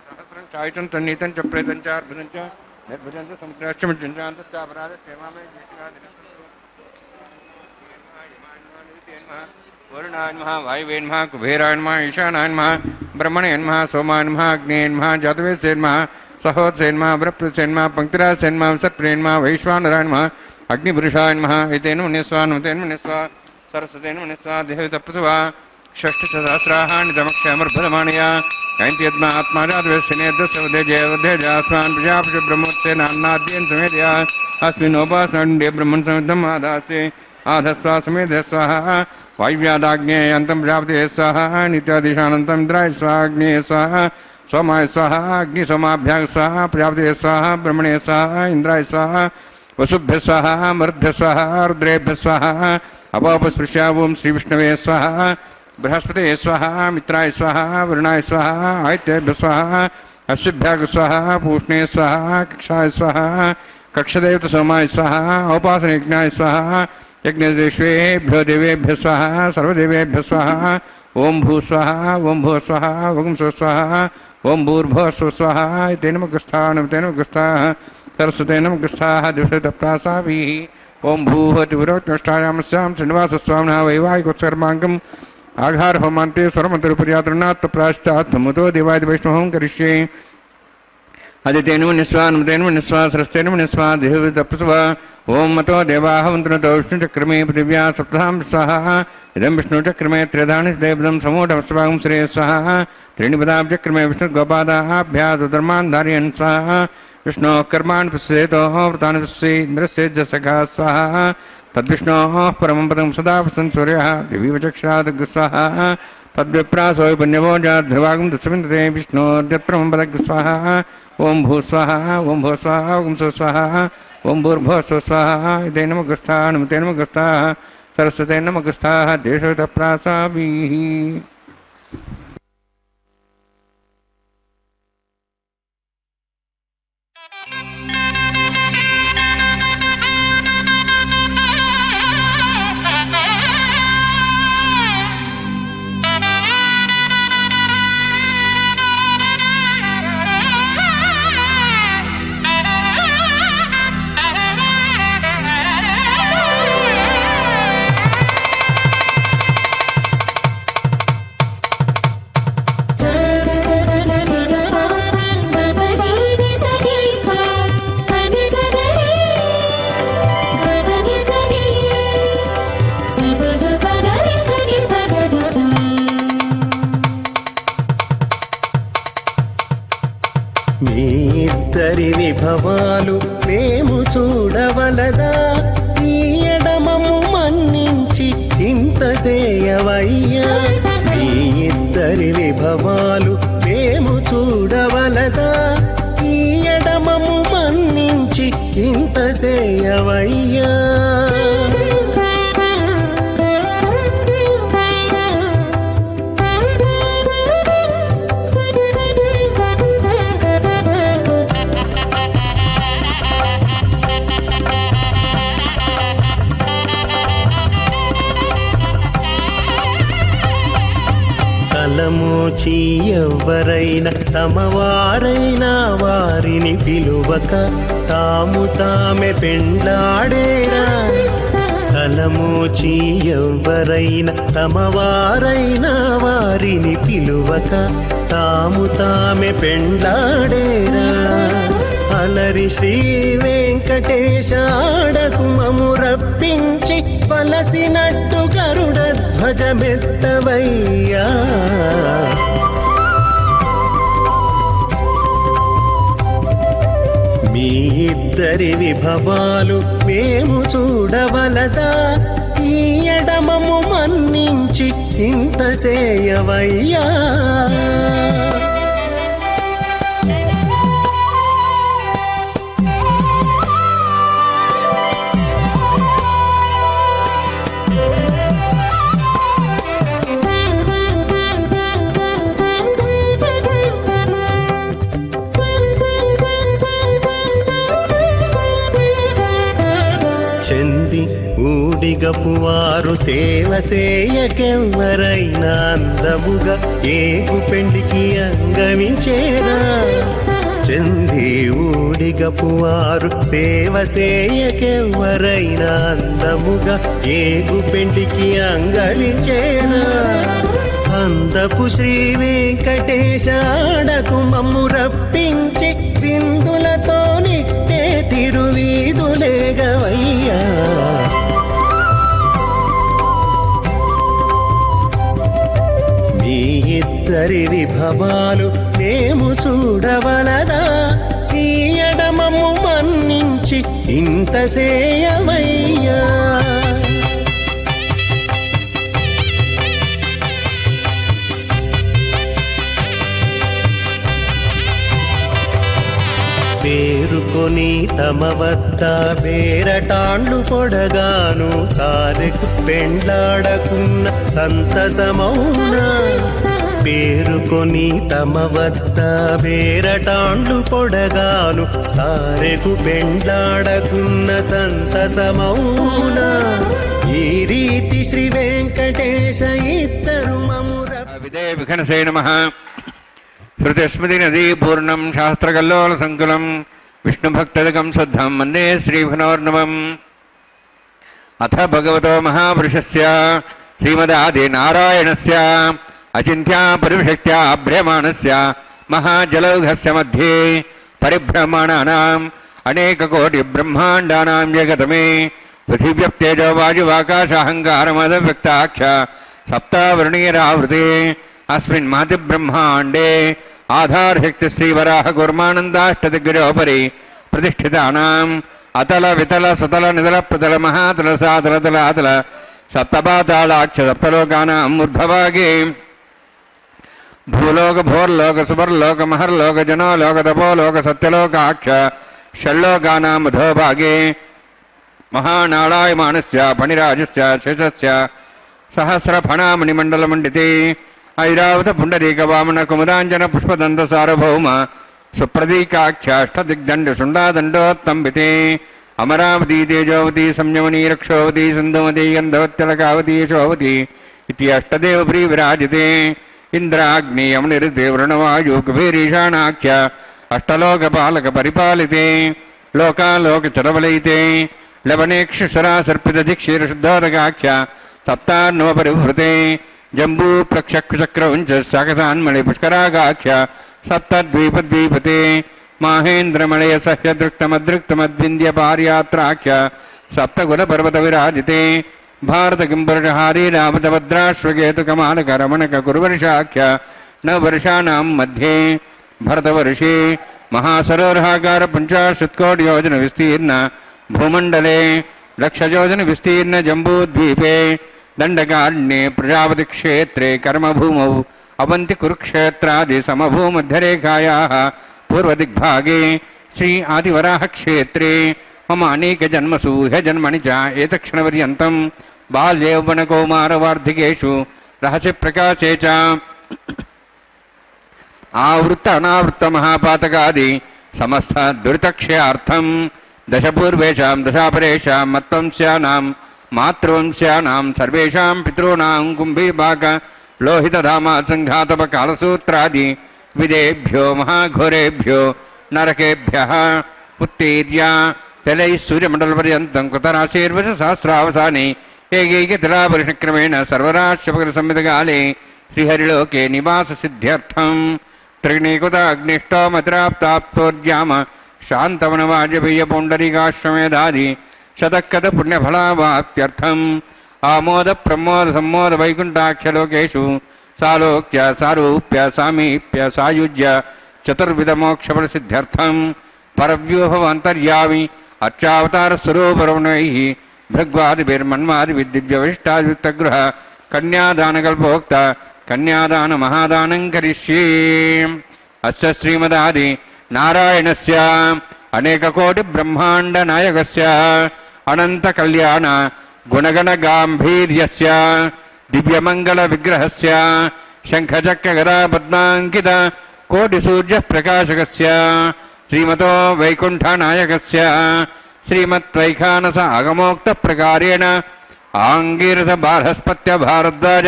सहस्रं चायचं तन्नीतं च प्रेतं च अर्भुतं च निर्भुजं च समुद्राश्चमञ्चान्तश्चापराधक्षेमामे वरुणाय नमः वायवे नमः कुबेराय नमः ईशानाय नमः ब्रह्मणे नमः सोमाय नमः अग्नेय नमः जातवेदसे नमः सहोदसे नमः बृहस्पतिसे नमः पंक्तिराजसे नमः सत्प्रिये नमः वैश्वानराय नमः अग्निपुरुषाय नमः एतेन मुनिस्वा नुतेन मुनिस्वा सरस्वतेन मुनिस्वा देहतपस्वा षष्ठसहस्राणि तमक्षमर्भदमाणया गायन्ति यद्मा आत्माराधवेशनेद्रसवदे जयवधेजास्मान् प्रजापति ब्रह्मोत्सेनान्नाद्येन समेतया अस्मिन्नोपासनण्डे ब्रह्मन् समिद्धम् आदास्ते आधस्वा समेध स्वाहा वायुव्यादाग्नेयन्तं प्रजापते स्वाहा नित्यादिशानन्तं इन्द्राय स्वाहा अग्नेय स्वाहा सोमाय स्वाहा अग्निसोमाभ्यां स्वाहा प्रजापते स्वाहा ब्रह्मणे स्वाहा इन्द्राय स्वाहा वसुभ्य स्वाहा मरुद्भ्य स्वाहा रुद्रेभ्य स्वाहा अपापस्पृश्या ओं श्रीविष्णवे स्वाहा बृहस्पते स्वाहा मित्राय स्वाहा वरुणाय स्वाहा आदित्येभ्य स्वाहा अश्विभ्याग स्वाहा पूष्णे स्वाहा कक्षाय स्वाहा कक्षदेवत सोमाय स्वाहा औपासनयज्ञाय स्वाहा यज्ञदेवेभ्यो देवेभ्य स्वाहा सर्वदेवेभ्य स्वाहा ओं भू स्वाहा ओं भू स्वाहा ओं स्व स्वाहा ओं भूर्भुवः स्वः स्वाहा तेन मुखस्थाः नमतेन मुखस्थाः सरस्वतेन मुखस्थाः दिवसतप्रासाभिः ओं भूः तिपुरोक्तष्टायामस्यां श्रीनिवासस्वामिनः वैवाहिकोत्सर्माङ्गम् आघार होमान्ते सर्वमन्त्रोपरियातृणात् प्राश्चात् समुतो देवादि वैष्णवं करिष्ये अदितेन मुनिस्वा नमतेन मुनिस्वा सरस्तेन मुनिस्वा देहवितप्स्वा ओं मतो देवाः वन्तुनतो विष्णुचक्रमे पृथिव्या सप्तां स्वाहा इदं विष्णुचक्रमे त्रिधानि देवदं समूढमस्वागं श्रेय स्वाहा त्रीणि पदाब्जक्रमे विष्णुगोपादाभ्यां धर्मान् धारयन् स्वाहा विष्णोः कर्माणि पश्येतोः व्रतानि पश्ये इन्द्रस्य जसखा स्वाहा तद्विष्णोः परमं पदं सदा पश्यन् सूर्यः दिवि वचक्षात् स्वाहा तद्विप्रासो पुण्यवो जाध्रुवागं दशमिन्दते विष्णोर्यत्परमं पदं स्वाहा ओं भू स्वाहा ओं भो स्वाहा ओं स्व स्वाहा ओं भूर्भुवः स्वः स्वाहा इतेन मुखस्थाः नमतेन मुखस्थाः सरस्वतेन मुखस्थाः देशतप्रासाभिः మీ ఇద్దరి విభవాలు మేము చూడవలదా ఈ ఎడమము మన్నించి ఇంత చేయవయ్యా మీ ఇద్దరి విభవాలు మేము చూడవలదా ఈ ఎడమము మన్నించి ఇంత చేయవయ్యా తలమోచి ఎవ్వరైనా తమవారైనా వారిని పిలువక తాము తామే పెండ్లాడేరా తలమోచి ఎవ్వరైనా తమవారైనా వారిని పిలువక తాము తామే పెండ్లాడేరా అలరి శ్రీ వెంకటేశ ఆడకు మము రప్పించి వలసినట్టు గరుడధ్వజమెత్తవయ్యా మీ ఇద్దరి విభవాలు మేము చూడవలదా ఈ ఎడమము మన్నించి ఇంత చేయవయ్యా చెంది ఊడి ఊడిగపువారు సేవ సేయకెవ్వరైనా అందముగా ఏగు పెండికి అంగమించేదా చంది ఊడిగపువారు సేవ సేయకెవ్వరైనా అందముగా ఏగు పెండికి అంగమించేదా అందపు శ్రీ వెంకటేశ ఆడకు మమ్ము రప్పించి విందులతో నిట్టే తిరువీధులేగవయ్యా మీ ఇద్దరి విభవాలు మేము చూడవలదా ఈ ఎడమము మన్నించి ఇంత సేయమయ్యా పేరుకొని తమ వద్ద బేరటాండ్లు పొడగాను సారెకు పెండ్లాడకున్న సంతసమౌనా పేరుకొని తమ వద్ద బేరటాండ్లు పొడగాను సారెకు పెండ్లాడకున్న సంతసమౌనా ఈ రీతి శ్రీ వెంకటేశ ఇద్దరు మముర విదే విఘనసే నమః శృతిస్మృతి నదీ పూర్ణం శాస్త్రకల్లోల సంకులం విష్ణుభక్తదకం శ్రద్ధం వందే శ్రీభనోర్ణవం అథ భగవతో మహాపురుషస్య శ్రీమదాది నారాయణస్య అచింత్యా పరిశక్త్యా భ్రమాణస్య మహాజలౌఘస్య మధ్యే పరిభ్రమణానాం అనేకకోటి బ్రహ్మాండానాం జగతమే పృథివ్యప్తేజో వాయువాకాశాహంకారమదవ్యక్తాక్ష సప్తావృణీరావృతే अस्मिन् महति ब्रह्मांडे आधारशक्ति श्रीवराह गुर्मानन्दाष्टदिग्गजोपरि प्रतिष्ठितानाम् अतल वितल सतल नितल प्रतल महातल सातल तल अतल सप्तपातालाक्ष सप्तलोकानाम् ऊर्ध्वभागे भूलोक भोर्लोक सुवर्लोक महर्लोक जनोलोक तपोलोक सत्यलोकाक्ष षल्लोकानाम् अधोभागे महानारायमानस्य फणिराजस्य शेषस्य सहस्रफणामणिमण्डलमण्डिते ऐरावत पुंडरीक वामन कुमुदांजन पुष्पदंत सार्वभौम सुप्रदीकाख्याष्टदिग्दंड शुंडादंडोत्तंबिते अमरावती तेजोवती संयमनी रक्षोवती सिंधुमती गंधवत्यलकावती यशोवती इति अष्टदेव प्री विराजिते इंद्राग्नि यमनिर्ते वृणवायु कुबेरीशानाख्य अष्टलोकपालक परिपालिते लोकालोक चरवलयिते लवनेक्षुषरा सर्पित दिक्षीर शुद्धोदकाख्य सप्तान्नव परिवृते जम्बू प्रक्षक्रवंच शाकसान्मणि पुष्करागाख्य सप्तद्वीपद्वीपते माहेन्द्रमलय सह्यदृक्तमदृक्तमद्विन्द्य पार्यात्राख्य सप्तकुल पर्वत विराजिते भारत किंपुरुषहारी रामतभद्राश्वकेतु कमालक रमणक कुरुवर्षाख्य नववर्षाणां मध्ये भरतवर्षे महासरोवराकार 50 कोटि योजन विस्तीर्ण भूमंडले लक्षयोजन विस्तीर्ण जम्बूद्वीपे दंडकारण्ये प्रजापति क्षेत्रे कर्मभूमौ अवंति कुरुक्षेत्रादि समभूमध्यरेखायाः पूर्वदिग्भागे श्री आदिवराह क्षेत्रे मम अनेक जन्मसु ह्यजन्मनि च एतक्षणपर्यन्तं बाल्यौवनकौमारवार्धिकेषु रहस्य प्रकाशे च आवृत्त अनावृत्त महापातकादि समस्त दुरितक्षयार्थं दशपूर्वेषां दशापरेषां मत्वंस्यानां मातृवंश्यानां सर्वेषां पितॄणां कुम्भीपाक लोहितधामा संघातप कालसूत्रादि विदेभ्यो महाघोरेभ्यो नरकेभ्यः उत्तीर्य तलैः सूर्यमण्डलपर्यन्तं कृतराशिर्वर्ष सहस्रावसाने एकैकतिलापरिक्रमेण सर्वराष्ट्रपकरसंहितकाले श्रीहरिलोके निवाससिद्ध्यर्थं त्रिगुणीकृताग्निष्टोमतिराप्ताप्तोर्जाम शान्तवनवाजपेयपुण्डरीकाश्वमेधादि शतकद पुण्यफलावाप्त्यर्थम् आमोद प्रमोद सम्मोद वैकुण्ठाख्यलोकेषु सालोक्य सारूप्य सामीप्य सायुज्य चतुर्विधमोक्षफलसिद्ध्यर्थं परव्यूहवन्तर्यामि अर्चावतारस्वरूपरमणैः भृग्वादिभिर्मन्वादिभिर्दिव्यविष्टादियुक्तगृह कन्यादानकल्पोक्त कन्यादानमहादानं करिष्ये अस्य श्रीमदादि नारायणस्य अनेककोटिब्रह्माण्डनायकस्य अनन्तकल्याण गुणगणगाम्भीर्यस्य दिव्यमङ्गलविग्रहस्य शङ्खचक्रगदापद्माङ्कित कोटिसूर्यप्रकाशकस्य श्रीमतो वैकुण्ठनायकस्य श्रीमद्वैखानस आगमोक्तप्रकारेण आंगीरस बारहस्पत्य भारद्वाज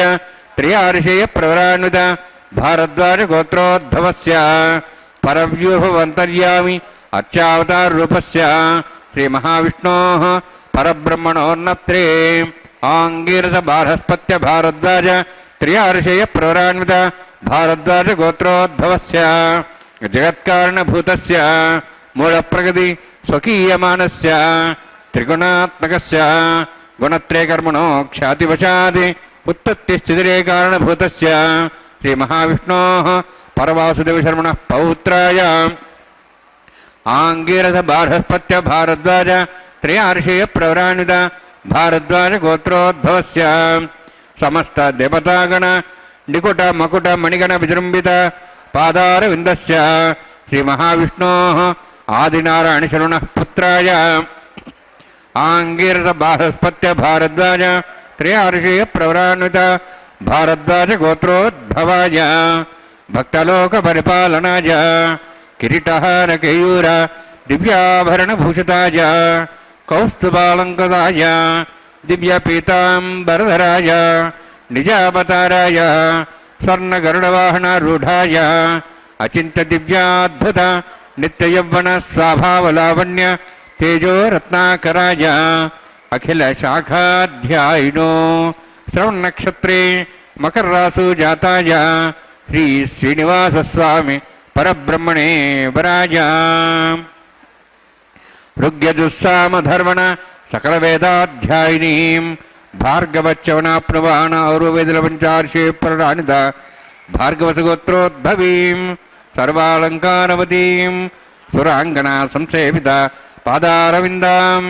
त्रियार्षेय प्रवरान्वित भारद्वाज गोत्रोद्भवस्य परव्यूहवन्तर्यामि अर्चावतार रूपस्य श्री महाविष्णोः परब्रह्मणोन्नत्रे आंगीरस बारहस्पत्य भारद्वाज त्रियार्षेय प्रवरान्वित भारद्वाज गोत्रोद्भवस्य जगत्कारणभूतस्य मूलप्रकृति स्वकीयमानस्य त्रिगुणात्मकस्य गुणत्रयकर्मणो ख्यातिवशात् उत्पत्तिस्थितिरे कारणभूतस्य श्री महाविष्णोः परवासुदेवशर्मणः पौत्राय आंगीरस बारहस्पत्य भारद्वाज त्रयार्षेय प्रवरान्वित भारद्वाज गोत्रोद्भवस्य समस्त देवतागण निकुट मकुट मणिगण विजृंभित पादारविन्दस्य श्री महाविष्णोः आदिनारायणशर्मणः पुत्राय आंगीरस बारहस्पत्य भारद्वाज त्रयार्षेय प्रवरान्वित भारद्वाज गोत्रोद्भवाय भक्तलोक परिपालनाय किरीटहार केयूर दिव्याभरणभूषिताय कौस्तुभालंकृताय दिव्यपीताम्बरधराय निजावताराय स्वर्णगरुडवाहनारूढाय अचिन्त्य दिव्याद्भुत नित्ययौवन स्वाभावलावण्य तेजो रत्नाकराय अखिल शाखाध्यायिनो श्रवण नक्षत्रे मकर रासु जाताय श्री श्रीनिवास स्वामी परब्रह्मणे वराय ऋग्यजुस्साम धर्मण सकल वेदाध्यायिनीं भार्गवच्चवनाप्नुवान और्वेदलपञ्चार्षे प्रराणित भार्गवसगोत्रोद्भवीं सर्वालङ्कारवतीं सुराङ्गना संसेवित पादारविन्दां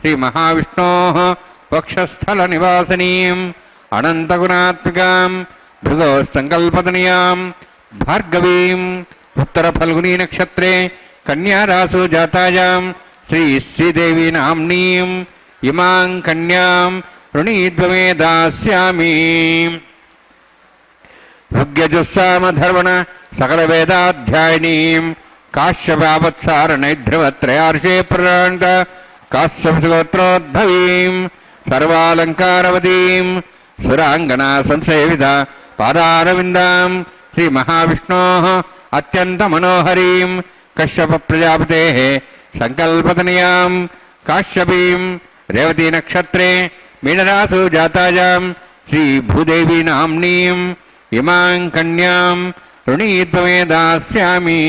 श्री महाविष्णोः वक्षस्थलनिवासिनीं अनन्तगुणात्मिकां भृगोस्सङ्कल्पतनयां भार्गवीं उत्तरफल्गुनी नक्षत्रे कन्यारासु जातायां श्री श्रीदेवी नाम्नीं इमां कन्यां ऋणीद्वमे दास्यामि ऋग्यजुस्साम धर्मण सकल वेदाध्यायिनीं काश्यपावत्सारणैध्रुवत्रयार्षे प्रराणित काश्यपगोत्रोद्भवीं सर्वालङ्कारवतीं सुराङ्गना संसेवित पादारविन्दां श्री महाविष्णोः अत्यन्तमनोहरीं कश्यप प्रजापतेः संकल्पतनयां काश्यपीं रेवती नक्षत्रे मीनरासु जातायां श्री भूदेवी नाम्नीं इमां कन्यां ऋणीत्वमे दास्यामि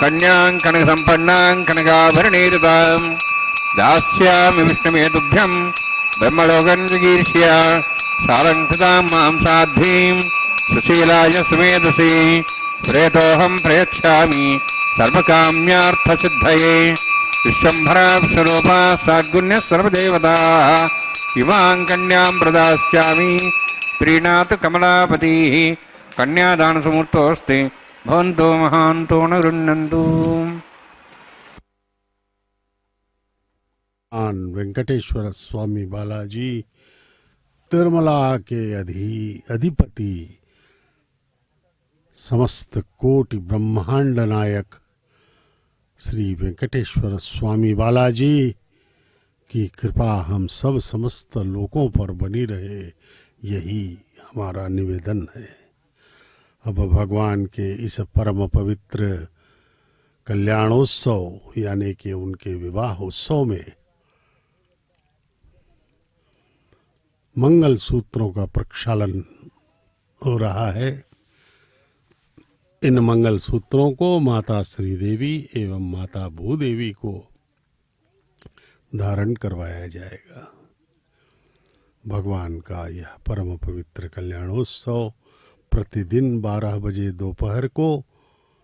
कन्यां कनकसम्पन्नां कनकाभरणीरुतां दास्यामि विष्णुमे तुभ्यं ब्रह्मलोकं जिगीर्ष्य सालङ्कृतां मां साध्वीं सुशीलाय सुमेधसी प्रेतोऽहं प्रयच्छामि सर्वकाम्यार्थसिद्धये विश्वम्भरा विश्वरूपा साद्गुण्यः सर्वदेवताः इमां कन्यां प्रदास्यामि प्रीणातु कमलापतिः कन्यादानसमुहूर्तोऽस्ति भवन्तो महान्तो न गृह्णन्तु। वेंकटेश्वर स्वामी बालाजी तिरुमला के अधिपति समस्त कोटि ब्रह्मांड नायक श्री वेंकटेश्वर स्वामी बालाजी की कृपा हम सब समस्त लोगों पर बनी रहे, यही हमारा निवेदन है। अब भगवान के इस परम पवित्र कल्याणोत्सव यानी कि उनके विवाह उत्सव में मंगल सूत्रों का प्रक्षालन हो रहा है। इन मंगल सूत्रों को माता श्रीदेवी एवं माता भूदेवी को धारण करवाया जाएगा। भगवान का यह परम पवित्र कल्याणोत्सव प्रतिदिन 12 बजे दोपहर को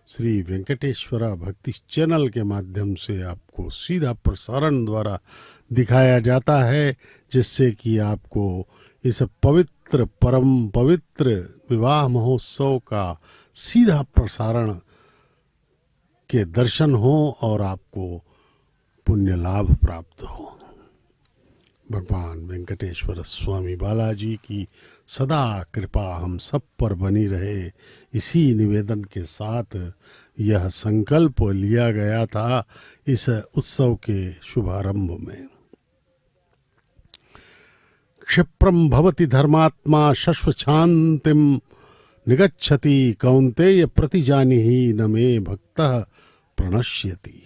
श्री वेंकटेश्वरा भक्ति चैनल के माध्यम से आपको सीधा प्रसारण द्वारा दिखाया जाता है, जिससे कि आपको इस पवित्र परम पवित्र विवाह महोत्सव का सीधा प्रसारण के दर्शन हो और आपको पुण्य लाभ प्राप्त हो। भगवान वेंकटेश्वर स्वामी बालाजी की सदा कृपा हम सब पर बनी रहे, इसी निवेदन के साथ यह संकल्प लिया गया था इस उत्सव के शुभारंभ में। क्षिप्रम भवति धर्मात्मा शश्वशांतिम निगच्छति कौन्तेय प्रतिजानिहि न मे भक्तः प्रणश्यति।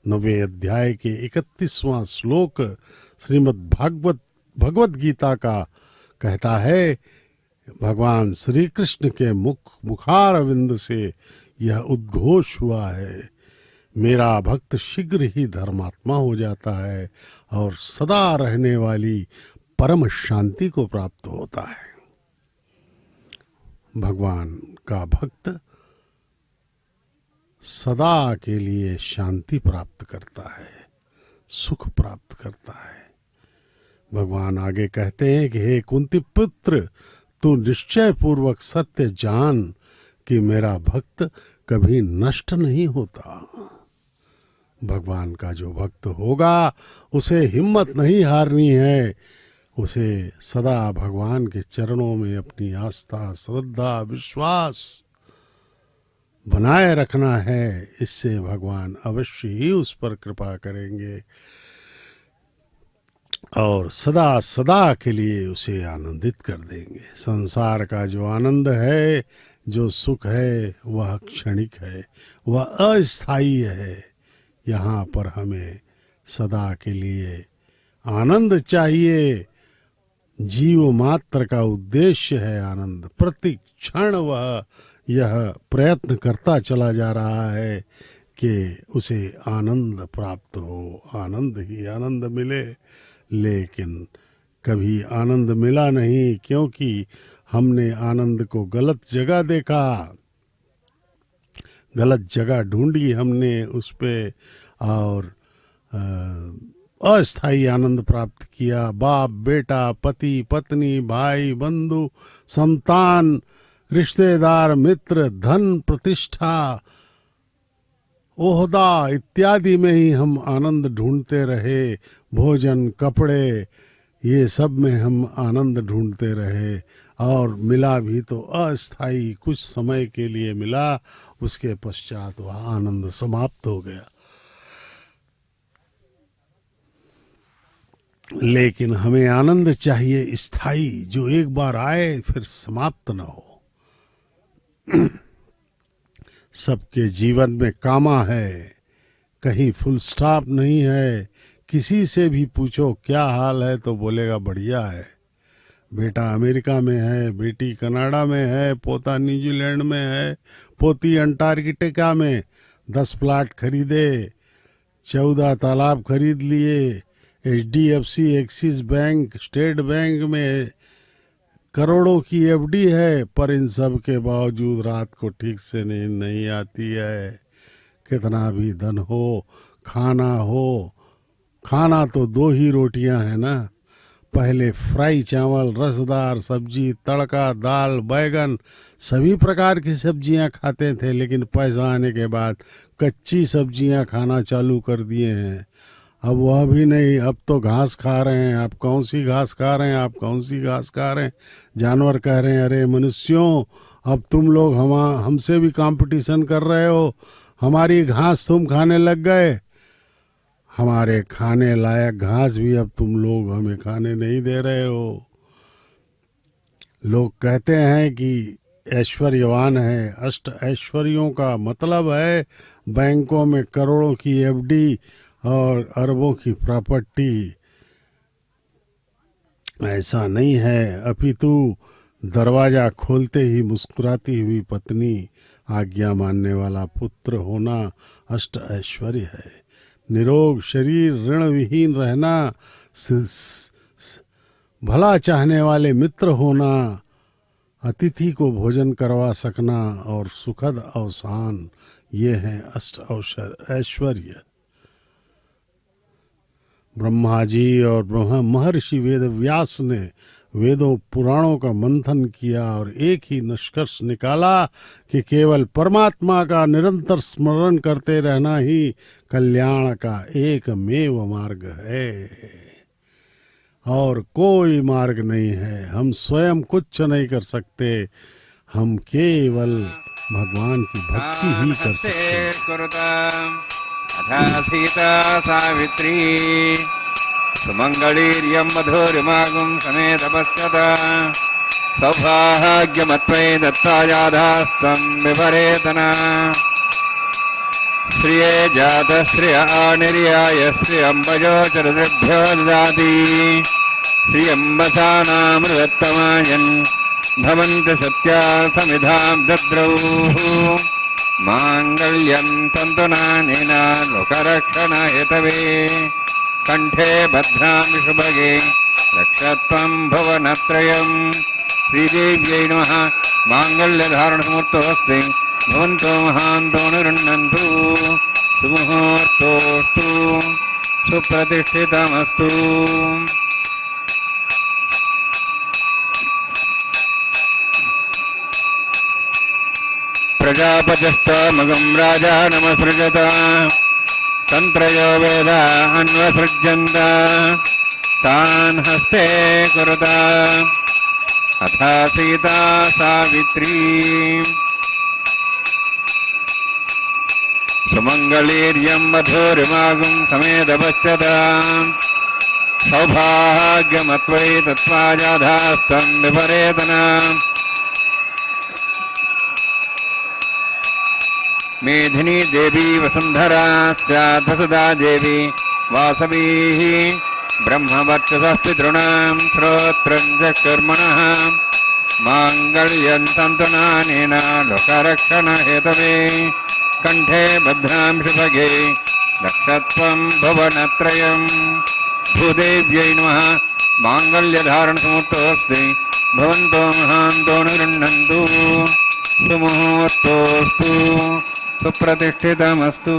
9वें अध्याय के 31वां श्लोक श्रीमद् भगवत गीता का कहता है, भगवान श्री कृष्ण के मुखारविंद से यह उद्घोष हुआ है, मेरा भक्त शीघ्र ही धर्मात्मा हो जाता है और सदा रहने वाली परम शांति को प्राप्त होता है। भगवान का भक्त सदा के लिए शांति प्राप्त करता है, सुख प्राप्त करता है। भगवान आगे कहते हैं कि हे कुंती पुत्र, तू निश्चय पूर्वक सत्य जान कि मेरा भक्त कभी नष्ट नहीं होता। भगवान का जो भक्त होगा उसे हिम्मत नहीं हारनी है, उसे सदा भगवान के चरणों में अपनी आस्था, श्रद्धा, विश्वास बनाए रखना है। इससे भगवान अवश्य ही उस पर कृपा करेंगे और सदा सदा के लिए उसे आनंदित कर देंगे। संसार का जो आनंद है, जो सुख है, वह क्षणिक है, वह अस्थायी है। यहाँ पर हमें सदा के लिए आनंद चाहिए। जीव मात्र का उद्देश्य है आनंद। प्रति क्षण वह यह प्रयत्न करता चला जा रहा है कि उसे आनंद प्राप्त हो, आनंद ही आनंद मिले। लेकिन कभी आनंद मिला नहीं, क्योंकि हमने आनंद को गलत जगह देखा, गलत जगह ढूंढी हमने उस पे और अस्थायी आनंद प्राप्त किया। बाप बेटा, पति पत्नी, भाई बंधु, संतान, रिश्तेदार, मित्र, धन, प्रतिष्ठा, ओहदा इत्यादि में ही हम आनंद ढूंढते रहे। भोजन, कपड़े, ये सब में हम आनंद ढूंढते रहे और मिला भी तो अस्थायी, कुछ समय के लिए मिला, उसके पश्चात वह आनंद समाप्त हो गया। लेकिन हमें आनंद चाहिए स्थायी, जो एक बार आए फिर समाप्त न हो। सबके जीवन में कामा है, कहीं फुल स्टॉप नहीं है। किसी से भी पूछो क्या हाल है तो बोलेगा बढ़िया है। बेटा अमेरिका में है, बेटी कनाडा में है, पोता न्यूजीलैंड में है, पोती अंटार्कटिका में 10 प्लाट खरीदे, 14 तालाब खरीद लिए, HDFC, axis bank, state bank में करोड़ों की FD है, पर इन सब के बावजूद रात को ठीक से नींद नहीं आती है। कितना भी धन हो, खाना तो 2 ही रोटियां हैं ना। पहले फ्राई चावल, रसदार सब्जी, तड़का, दाल, बैगन, सभी प्रकार की सब्जियां खाते थे। लेकिन पैसा आने के बाद कच्ची सब्जियां खाना चालू कर दिए हैं। अब वह भी नहीं, अब तो घास खा रहे हैं। आप कौन सी घास खा रहे हैं, आप कौन सी घास खा रहे हैं। जानवर कह रहे हैं, अरे मनुष्यों, अब तुम लोग हमसे भी कंपटीशन कर रहे हो, हमारी घास तुम खाने लग गए। हमारे खाने लायक घास भी अब तुम लोग हमें खाने नहीं दे रहे हो। लोग कहते हैं कि ऐश्वर्यवान है। 8 ऐश्वर्यों का मतलब है बैंकों में करोड़ों की FD और अरबों की प्रॉपर्टी। ऐसा नहीं है, अपितु दरवाजा खोलते ही मुस्कुराती हुई पत्नी, आज्ञा मानने वाला पुत्र होना 8 ऐश्वर्य है। निरोग शरीर, ऋण विहीन रहना, भला चाहने वाले मित्र होना, अतिथि को भोजन करवा सकना और सुखद अवसान, ये हैं 8 ऐश्वर्य। ब्रह्मा जी और महर्षि वेद व्यास ने वेदों पुराणों का मंथन किया और एक ही निष्कर्ष निकाला कि केवल परमात्मा का निरंतर स्मरण करते रहना ही कल्याण का एकमेव मार्ग है। और कोई मार्ग नहीं है। हम स्वयं कुछ नहीं कर सकते, हम केवल भगवान की भक्ति ही कर सकते हैं। अथा सीता सावित्री सुमंगलीर्यं मधुरिमागुं समेतपश्यता सौभाग्यमत्वै दत्तायाधास्तं विपरेतना श्रिये जातश्रिय निर्याय श्रियंबजो चरुभ्यो ददाति श्रियंबसानामृतत्तमायन् भवन्ति सत्या समिधां दद्रौ माङ्गल्यं तन्तुनानेन लोकरक्षणहेतवे कंठे भद्रामि शुभगे रक्षत्वं भुवनत्रयम् श्रीदेव्यै नमः। माङ्गल्यधारणसमर्थोऽस्ति भवन्तो महान्तो निरुण्णन्तु सुमुहूर्तोऽस्तु सुप्रतिष्ठितमस्तु। प्रजापतिस्तमगं राजा नमसृजत तंत्रयो वेदा अन्वसृज्यन्त तान् हस्ते कुरुता अथा सीता सावित्री सुमंगलीर्यं मधुरिमागुं समेतपश्यत सौभाग्यमत्वै तत्त्वाजाधास्तं विपरेतना मेधिनी देवी वसुंधरा स्याद्वसुधा देवी वासवी ब्रह्मवर्चसः पितॄणां श्रोत्रं च कर्मणः माङ्गल्यं तन्तुनानेन लोकरक्षणहेतवे कंठे भद्रां शुभगे रक्षत्वं भुवनत्रयम् भूदेव्यै नमः। माङ्गल्यधारणसमर्थोऽस्ति भवन्तो महान्तो निरुण्णन्तु सुमुहूर्तोऽस्तु सुप्रतिष्ठितमस्तु।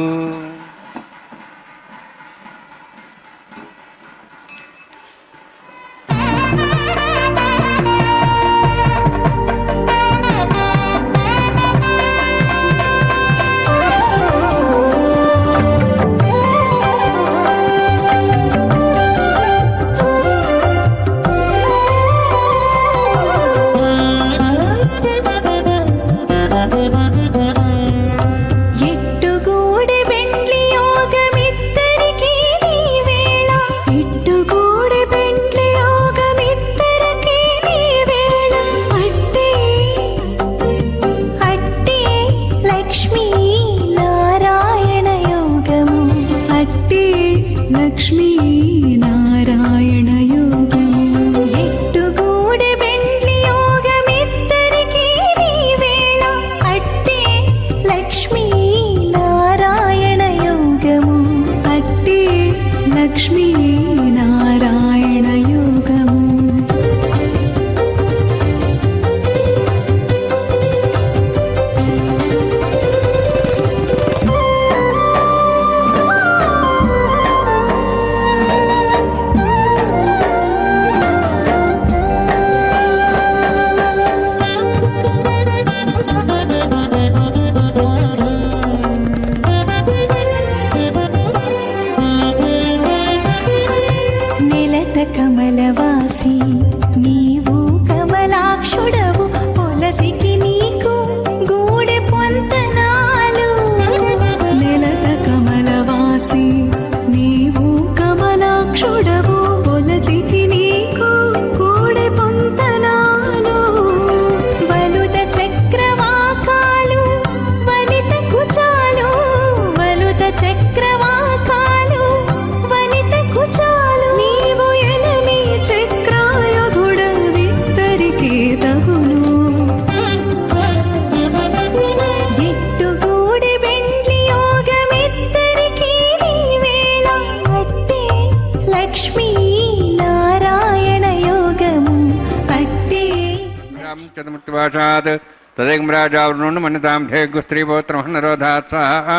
तदेकं राजावरुणो मन्यतां धेगुस्त्रीपौत्रमहनरोधात् स्वाहा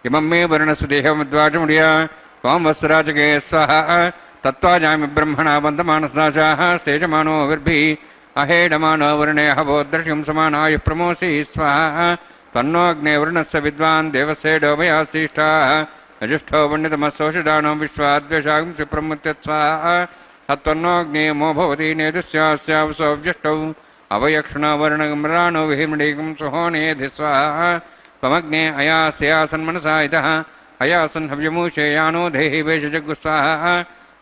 इमं मे वर्णस्य देहमद्वाचमुडिया त्वां वत्सराजके स्वाहा तत्त्वाजामि ब्रह्मणा बन्धमानसनाशाः स्तेजमानो विर्भिः अहेडमानो वर्णे हवोदर्श्यं समानायुः प्रमोसि स्वाहा तन्नो अग्ने वर्णस्य विद्वान् देवसेडोभयासीष्ठाः अजुष्ठो वण्यतमः सौषडानो विश्वाद्वेषागं सुप्रमुत्य स्वाहा तत्त्वन्नोऽग्नेयमो भवति नेतुस्यास्यावसोऽव्यष्टौ अवयक्षणवर्णगम्राणो विहिमृडीकं सुहोनेधि स्वाहा त्वमग्ने अयास्यासन्मनसा इतः अयासन् हव्यमूषेयानो देहि वेशजग्गु स्वाहा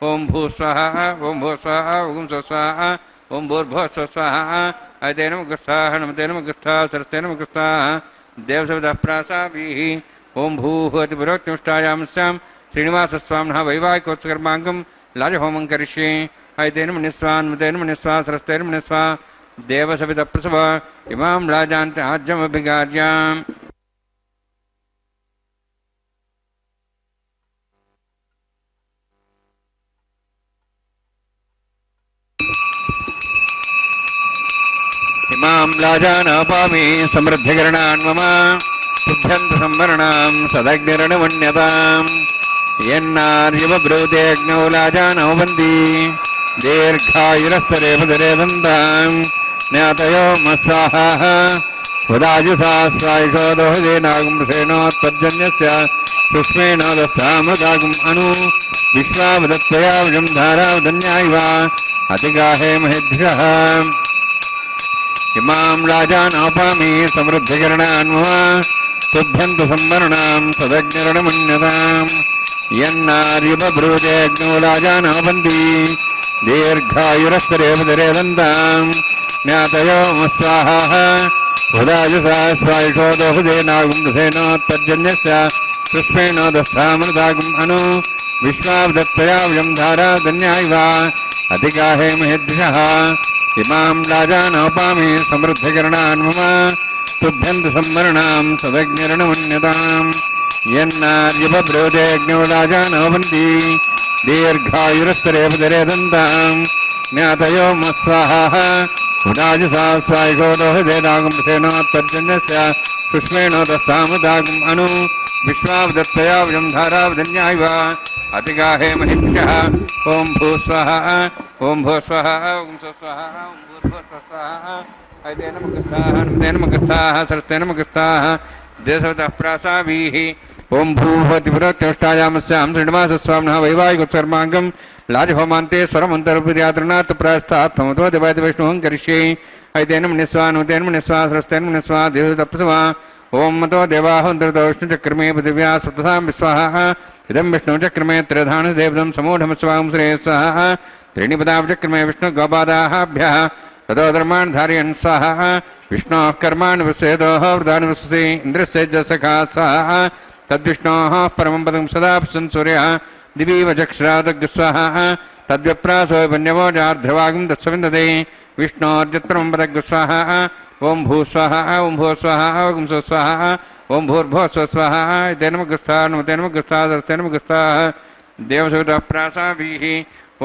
ॐ भू स्वाहा ॐ भू स्वाहा ॐ स्वाहा ॐ भूर्भुवः स्वाहा अयते नमः स्वाहा नमते नमः स्वाहा सरस्ते नमः स्वाहा देवसवितः प्रासाभिः ॐ भूः अतिपुरोक्तिमुष्टायामस्यां श्रीनिवासस्वामिनः वैवाहिकोत्सकर्माङ्गं लाजहोमं करिष्ये अयते नमः स्वाहा नमते नमः स्वाहा सरस्ते नमः स्वाहा देवसवितः प्रसव इमां राजान्त आज्यमभिगार्याम् इमां लाजानापामि समृद्धिकरणान् मम शुद्धन्तसंवरणां सदग्निरणमन्यताम् यन्नार्यवब्रूतेऽग्नौ लाजानौ वन्ति दीर्घायुरस्तरेवदरेवन्ताम् ज्ञातयो मत्साहाः उदायुसास्वायुषो दोहदेनागुंसेनोत्पद्यन्यस्य सुष्मेण दस्थामदागुम् अनु विश्वावदत्तया विजं धारावदन्यायिव अतिगाहे महेभ्यः इमां राजानापामि समृद्धिकरणान् मम तुभ्यन्तु संवरणां सदग्निरणमन्यताम् यन्नार्युपब्रूतेऽग्नौ लाजानावन्ति दीर्घायुरस्तरेवदरेवन्ताम् ज्ञातयो मत्साहाः उदायुसा स्वायुषो दोहदेनागुंसेनोत्पद्यन्यस्य सुष्मेण दस्थामृतागुम् अनु विश्वावदत्तया विजं धारावदन्यायिव अतिगाहे महेभ्यः इमां राजानापामि समृद्धिकरणान् मम तुभ्यन्तु संवरणां सदग्निरणमन्यताम् यन्नार्युपब्रूतेऽग्नौ लाजानवन्ति दीर्घायुरस्तरेवदरेदन्ताम् ज्ञातयो मत्स्वाहाः उदायुसा स्वायुषो दोहदेनागुंसेनोत्पद्यन्यस्य सुष्मेण दस्थामदागुम् अनु विश्वावदत्तया विजं धारावदन्यायिव अतिगाहे महेभ्यः ॐ भूस्वाहा ॐ भूस्वाहा ॐ स्वस्वाहा ॐ भूर्भुवस्वाहा अयते नमः नमते नमः सरस्ते नमः देशवतः प्रासाभिः ॐ भूभतिपुरोक्तिमुष्टायामस्यां श्रीनिवासस्वामिनः वैवाहिकोत्सकर्माङ्गं लाजहोमान्ते स्वरमन्तर्पुर्यात्रनात् प्रास्तात् समतो देवादिवैष्णवं करिष्ये अयते नमः स्वाहा नमते नमः स्वाहा सरस्ते नमः स्वाहा देशवतः प्रसवा ॐ मतो देवाहन्तर्तो विष्णुचक्रमे पृथिव्या सप्तसां विश्वाहा इदं विष्णुचक्रमे त्रिधानदेवदं समूढमस्वां श्रेयः स्वाहा त्रीणिपदाचक्रमे विष्णुगोपादाभ्यः ततो धर्मान् धारयन् स्वाहा विष्णोः कर्माणि वसेदोः वृदानि वससि इन्द्रस्य च सखा स्वाहा तद्विष्णोः परमं पदं सदा पश्यन् सूर्यः दिवीव चक्षुरादग् स्वाहा तद्व्यप्रासो वन्यवो जार्ध्रवागं तत्सविन्दते विष्णोर्यत्परमं पदग् स्वाहा ॐ भूस्वाहा ॐ भूस्वाहा ॐ स्वस्वाहा ॐ भूर्भुवः स्वस्वाहा इति नमः नमते नमः सरस्ते नमः देवसवितः प्रासाभिः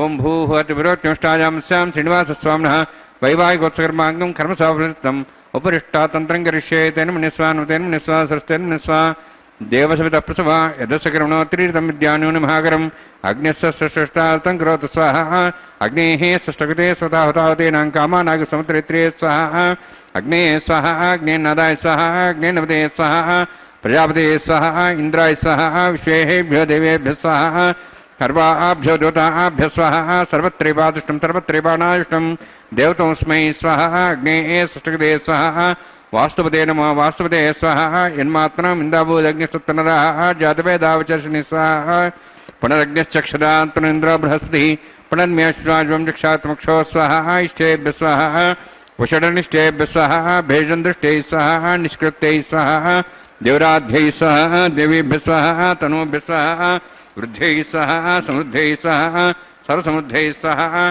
ॐ भूः अतिपुरोक्तिमुष्टायामस्यां श्रीनिवासस्वामिनः वैवाहिकोत्सकर्माङ्गं कर्मसाफलम् उपरिष्टातन्त्रं करिष्ये तेन नमः स्वाहा सरस्ते नमः स्वाहा देवसवितः प्रसवा यदस्सकर्मणोत्तीर्तं विद्यान्यूनमहाकरम् अग्न्यस्य सृष्टार्थं करोतु स्वाहा अग्नेः सृष्टकृते स्वतः हुताहुतेनां कामानागसमुद्रेत्रे स्वाहा अग्नेः स्वाहा अग्नेन्नादाय स्वाहा अग्नेन्नवते स्वाहा प्रजापते स्वाहा इन्द्राय स्वाहा विश्वेभ्यो देवेभ्यः स्वाहा सर्वाभ्यो देवताभ्यः स्वाहा सर्वत्रैवादुष्टं सर्वत्रैवानादुष्टं देवतोऽस्मै स्वाहा अग्नेः सृष्टकृते स्वाहा वास्तुपते नमः वास्तुपते स्वाहा यन्मात्रम् इन्दाभूदग्निस्तुत्तनरः जातवेदावचर्षिणि स्वाहा पुनरग्निश्चक्षुरात् पुनरिन्द्रो बृहस्पतिः पुनर्म्यश्वाज्वं चक्षात्मक्षो स्वाहा इष्टेभ्यः स्वाहा वषडनिष्ठेभ्यः स्वाहा भेषन्दृष्टैः स्वाहा निष्कृत्यैः स्वाहा देवराध्यैः स्वाहा देवीभ्यः स्वाहा तनूभ्यः स्वाहा वृद्ध्यैः स्वाहा समृद्धैः स्वाहा सर्वसमृद्धैः स्वाहा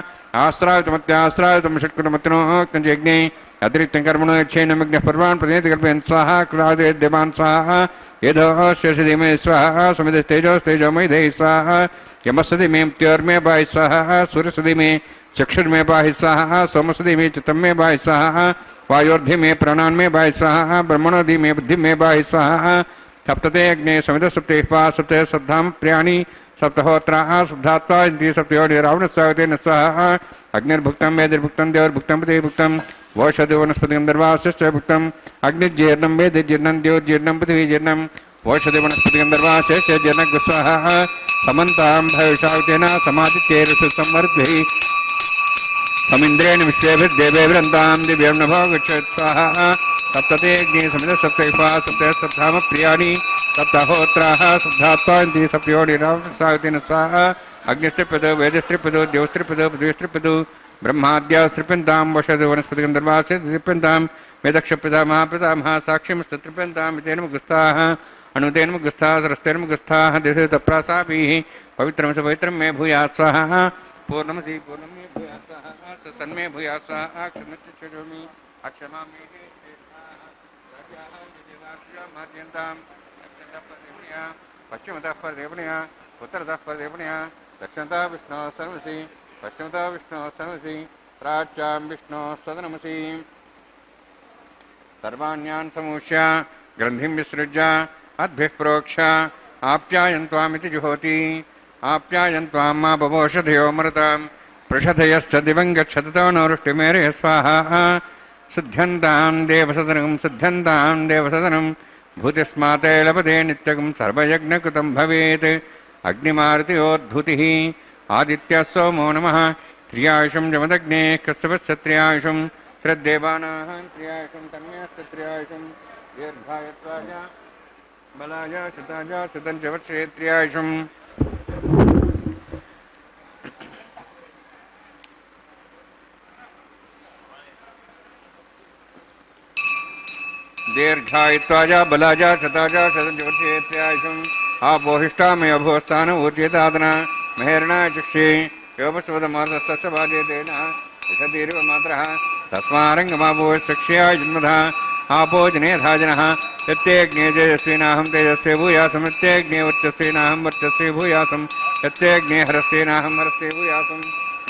आश्रायुतमत्याश्रायुतं षट्कुटमत्नोक्तञ्जज्ञे अतिरिक्तं कर्मणो यच्छेनमग्नः पर्वान् प्रदेति कल्पयन् स्वाहा क्रादेद्यमान् स्वाहा यदोश्यसिधिमे स्वाहा समिधस्तेजोस्तेजोमयि देहि स्वाहा यमस्सदि मे मृत्योर्मे पाहि स्वाहा सूर्यसदि मे चक्षुर्मे पाहि स्वाहा सोमसदि मे चित्तं मे पाहि स्वाहा वायोर्धि मे प्राणान् मे पाहि स्वाहा ब्रह्मणोधि मे बुद्धिं मे पाहि स्वाहा सप्तते अग्ने समिधसप्ते पा सप्ते सप्ताम प्रियाणि सप्तहोत्राः सप्तात्वा इन्द्रिय सप्तयोनि रावणस्वागतेन स्वाहा अग्निर्भुक्तं वेदिर्भुक्तं देवर्भुक्तं पृथिवीभुक्तं वोषधि वनस्पति गन्धर्वास्य भुक्तम् अग्निजीर्णं वेदिर्जीर्णं देवजीर्णं पृथ्वीजीर्णं वोषधि वनस्पति गन्धर्वास्य जीर्णं स्वाहा समन्तां भविषावतेन समादित्यैरसु संवर्धि समिन्द्रेण विश्वेभिर्देवेभिरन्तां दिव्यं नभो गच्छत् स्वाहा सप्तते अग्नि समित सप्तैफा सप्त सप्ताम प्रियाणि सप्तहोत्राः सप्तात्वान्ति सप्तयोनिरावसावतेन स्वाहा अग्निस्त्रिपदो वेदस्त्रिपदो देवस्त्रिपदो पृथ्वीस्त्रिपदो ब्रह्माद्यास्त्रिप्यन्तां वषद् वनस्पतिगन्धर्वास्य त्रिप्यन्तां वेदक्षपितामह पितामह साक्षिमस्तत्रिप्यन्तां तेन मुगुस्ताः अणुतेन मुगुस्ताः सरस्तेन मुगुस्ताः देशे तप्रासाभिः पवित्रं स पवित्रं मे भूयात् स्वाहा पूर्णमसि पूर्णं मे भूयात् स्वाहा सन्मे भूयात् स्वाहा क्षमस्योमि अक्षमामि पश्चिमतः परदेवनया उत्तरतः परदेवनया दक्षिणतः विष्णोः सर्वसि पश्चिमतः विष्णोः सर्वसि प्राच्यां विष्णोः सदनमसि सर्वाण्यान् समूष्य ग्रन्थिं विसृज्य अद्भिः प्रोक्ष आप्यायन्त्वामिति जुहोति आप्यायन्त्वां मा बभोषधयो मरुतां पृषधयश्च दिवं गच्छतो नो वृष्टिमेरे स्वाहा शुद्ध्यन्तां देवसदनं भूतिस्माते लभते नित्यं सर्वयज्ञकृतं भवेत् अग्निमारुतियोद्धुतिः आदित्यः सोमो नमः त्रियायुषं जमदग्ने कश्यपस्य त्रियायुषं त्रिदेवानां त्रियायुषं तन्मेऽस्तु त्रियायुषं दीर्घायत्वाय बलाय शताय शतं च वत्सरे त्रियायुषम् दीर्घायत्वाय बलाय शताय शतं च वत्सरे त्रियायुषम् आपोहिष्ठा मे अभोस्तान ऊर्जितादना महेर्णाय चक्षे योपस्वदमादस्तस्य बाध्यतेन विशतीरिव मात्रः तस्मारङ्गमापोश्चक्ष्याय जन्मधा आपो जनेधाजनः यत्यग्ने तेजस्विनाहं तेजस्वे भूयासं यत्यग्ने वर्चस्विनाहं वर्चस्वे भूयासं यत्यग्ने हरस्तेनाहं हरस्ते भूयासं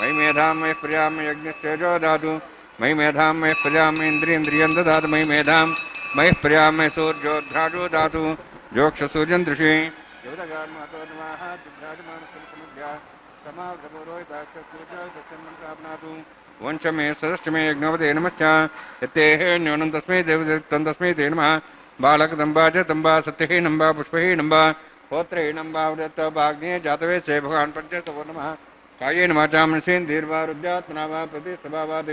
मयि मेधां मयि प्रजां मयि अग्निस्तेजो दातु मयि मेधां मयि प्रजां मयि इन्द्रियं ददातु मयि मेधां मयि प्रजां मयि सूर्योद्घ्राजो दातु जोक्षसूर्यं दृशे वंश मे सदश्च मे यज्ञवते नमश्च यत्तेः न्यूनं तस्मै देवदत्तं तस्मै ते नमः बालकदम्बा च तम्बा सत्यहीनं वा पुष्पहीनं वा होत्रहीनं वा वृत्त भाग्ने जातवेत्से भगवान् पञ्चतवो नमः कायेन वाचां मनसेन्द्रिर्वा रुद्रात्मना वा प्रतिसभावात्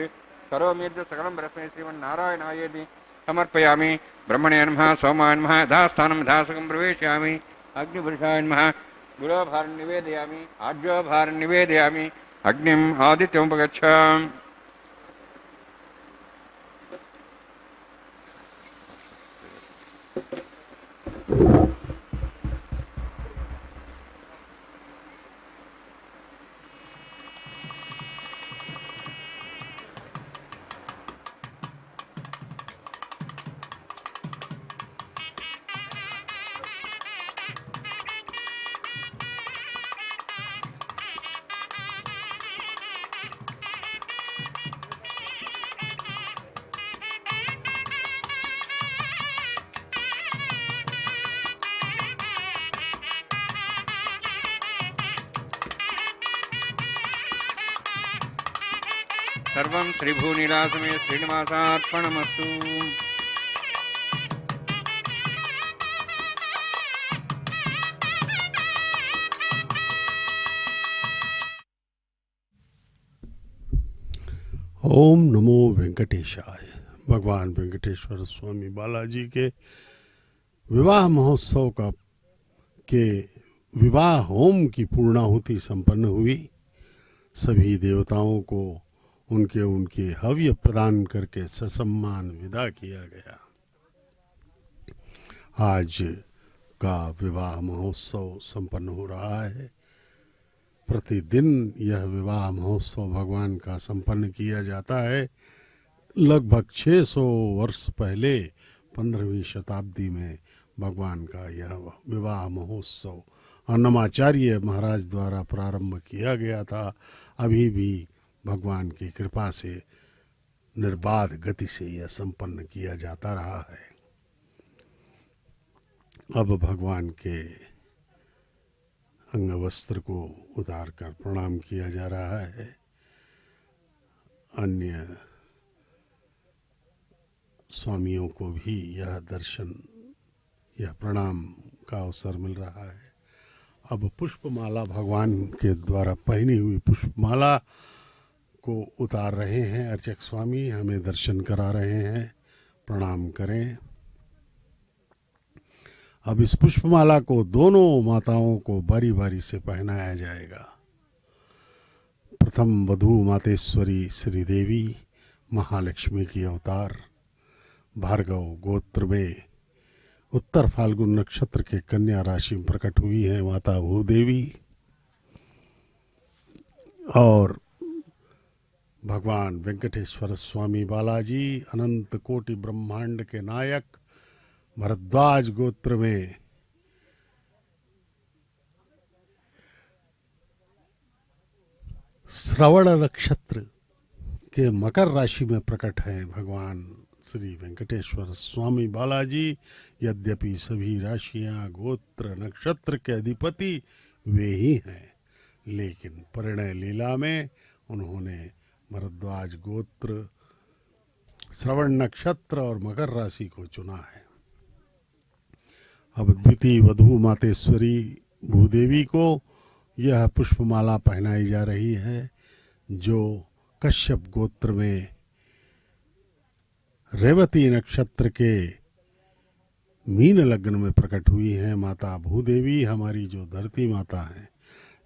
करोमि यद् सकलं परस्मै श्रीमन्नारायणायेति समर्पयामि ब्रह्मणे नमः सोमाय नमः यथास्थानं यथासकं प्रवेशयामि अग्निपुरुषाय नमः गुरोभारं निवेदयामि आज्योभारं निवेदयामि अग्निम् आदित्यमुपगच्छ सर्वं श्रीभूनिलासमे श्रीनिवासार्पणमस्तु। ओम नमो वेंकटेशाय। भगवान वेंकटेश्वर स्वामी बालाजी के विवाह महोत्सव के विवाह होम की पूर्णाहुति संपन्न हुई। सभी देवताओं को उनके हव्य प्रदान करके ससम्मान विदा किया गया। आज का विवाह महोत्सव संपन्न हो रहा है। प्रतिदिन यह विवाह महोत्सव भगवान का संपन्न किया जाता है। लगभग 600 वर्ष पहले 15वीं शताब्दी में भगवान का यह विवाह महोत्सव अन्नमाचार्य महाराज द्वारा प्रारंभ किया गया था। अभी भी भगवान की कृपा से निर्बाध गति से यह संपन्न किया जाता रहा है। अब भगवान के अंग वस्त्र को उतार कर प्रणाम किया जा रहा है। अन्य स्वामियों को भी यह दर्शन, यह प्रणाम का अवसर मिल रहा है। अब पुष्पमाला भगवान के द्वारा पहनी हुई पुष्पमाला को उतार रहे हैं अर्चक स्वामी, हमें दर्शन करा रहे हैं, प्रणाम करें। अब इस पुष्पमाला को दोनों माताओं को बारी बारी से पहनाया जाएगा। प्रथम वधू मातेश्वरी श्रीदेवी महालक्ष्मी की अवतार, भार्गव गोत्र में उत्तर फाल्गुन नक्षत्र के कन्या राशि में प्रकट हुई है माता भूदेवी। और भगवान वेंकटेश्वर स्वामी बालाजी अनंत कोटि ब्रह्मांड के नायक भरद्वाज गोत्र में श्रवण नक्षत्र के मकर राशि में प्रकट हैं भगवान श्री वेंकटेश्वर स्वामी बालाजी। यद्यपि सभी राशियां गोत्र नक्षत्र के अधिपति वे ही हैं, लेकिन परिणय लीला में उन्होंने भरद्वाज गोत्र, श्रवण नक्षत्र और मकर राशि को चुना है। अब द्वितीय वधू मातेश्वरी भूदेवी को यह पुष्पमाला पहनाई जा रही है, जो कश्यप गोत्र में रेवती नक्षत्र के मीन लग्न में प्रकट हुई है माता भूदेवी, हमारी जो धरती माता है।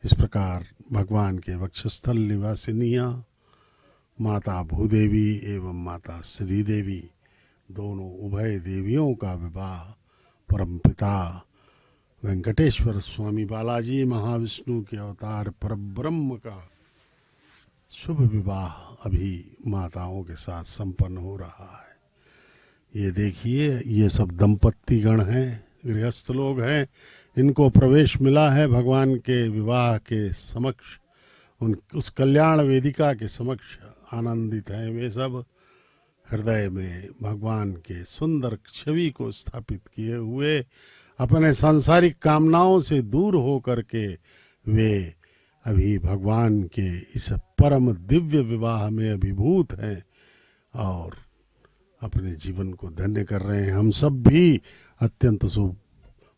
इस प्रकार भगवान के वक्षस्थल निवासिनियां माता भूदेवी एवं माता श्रीदेवी दोनों उभय देवियों का विवाह परमपिता वेंकटेश्वर स्वामी बालाजी महाविष्णु के अवतार परब्रह्म का शुभ विवाह अभी माताओं के साथ संपन्न हो रहा है। ये देखिए, ये सब दंपत्ति गण हैं, गृहस्थ लोग हैं, इनको प्रवेश मिला है भगवान के विवाह के समक्ष, उस कल्याण वेदिका के समक्ष आनंदित हैं। वे सब हृदय में भगवान के सुंदर छवि को स्थापित किए हुए अपने सांसारिक कामनाओं से दूर हो करके वे अभी भगवान के इस परम दिव्य विवाह में अभिभूत हैं और अपने जीवन को धन्य कर रहे हैं। हम सब भी अत्यंत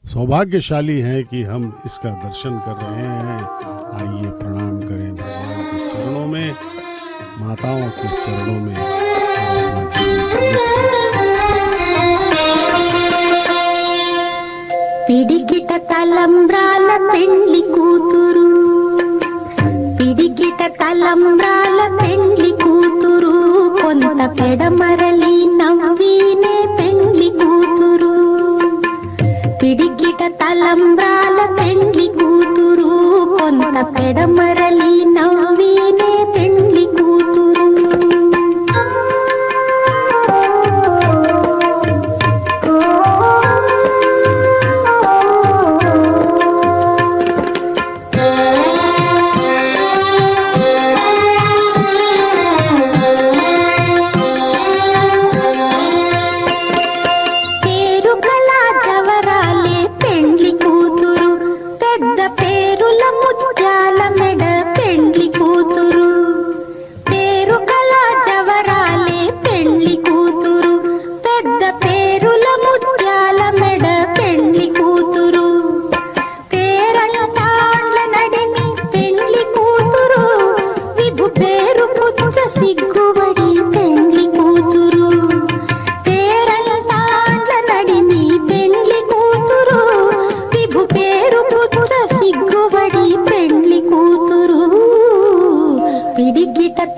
सौभाग्यशाली हैं कि हम इसका दर्शन कर रहे हैं। आइए प्रणाम करें भगवान के चरणों में, माताओं के चरणों में। పిడికిట తలంబ్రాల పెండ్లి కూతురు, పిడికిట తలంబ్రాల పెండ్లి కూతురు, కొంత పెడమరలి నవ్వినే పెండ్లి కూతురు. పిడికిట తలంబ్రాల పెండ్లి కూతురు, కొంత పెడమరలి నవ్వినే పెండ్లి కూతురు.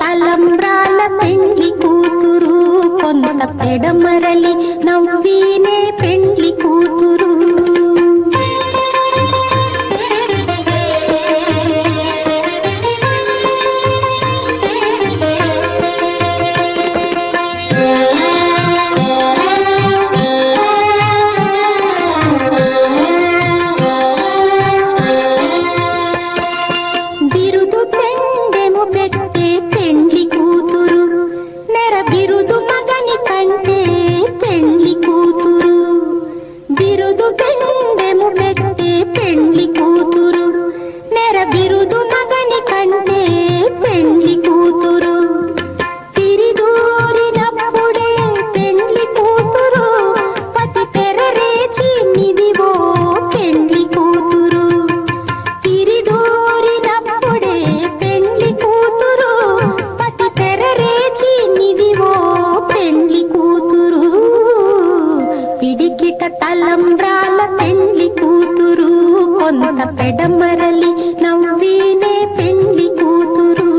తలంబ్రాల పెండ్లి కూతురు, కొంత పెడమరలి నవ్వినే పెండ్లి కూతురు. బిరుదు మగని కంటే పెండ్లి కూతురు. పిడికిట తలంబ్రాల పెండ్లి కూతురు కొంత పెడమరలి నవ్వీనే పెండ్లి కూతురు.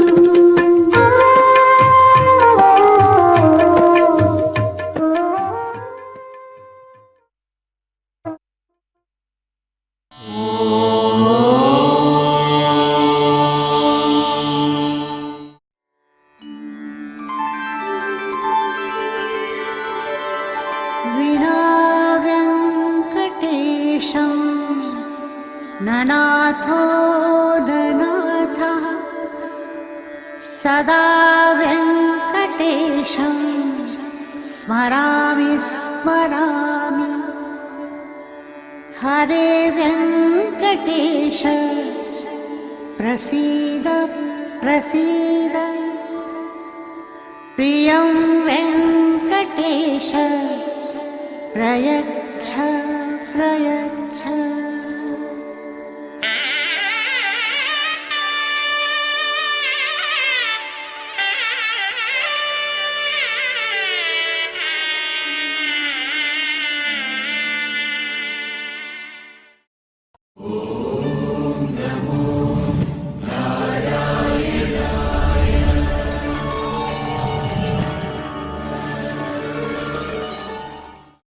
विना वेङ्कटेशं ननाथो ननाथः सदा वेङ्कटेशं स्मरामि स्मरामि. हरे वेङ्कटेश प्रसीद प्रसीद. प्रियं वेङ्कटेश प्रयच्छ प्रयच्छ.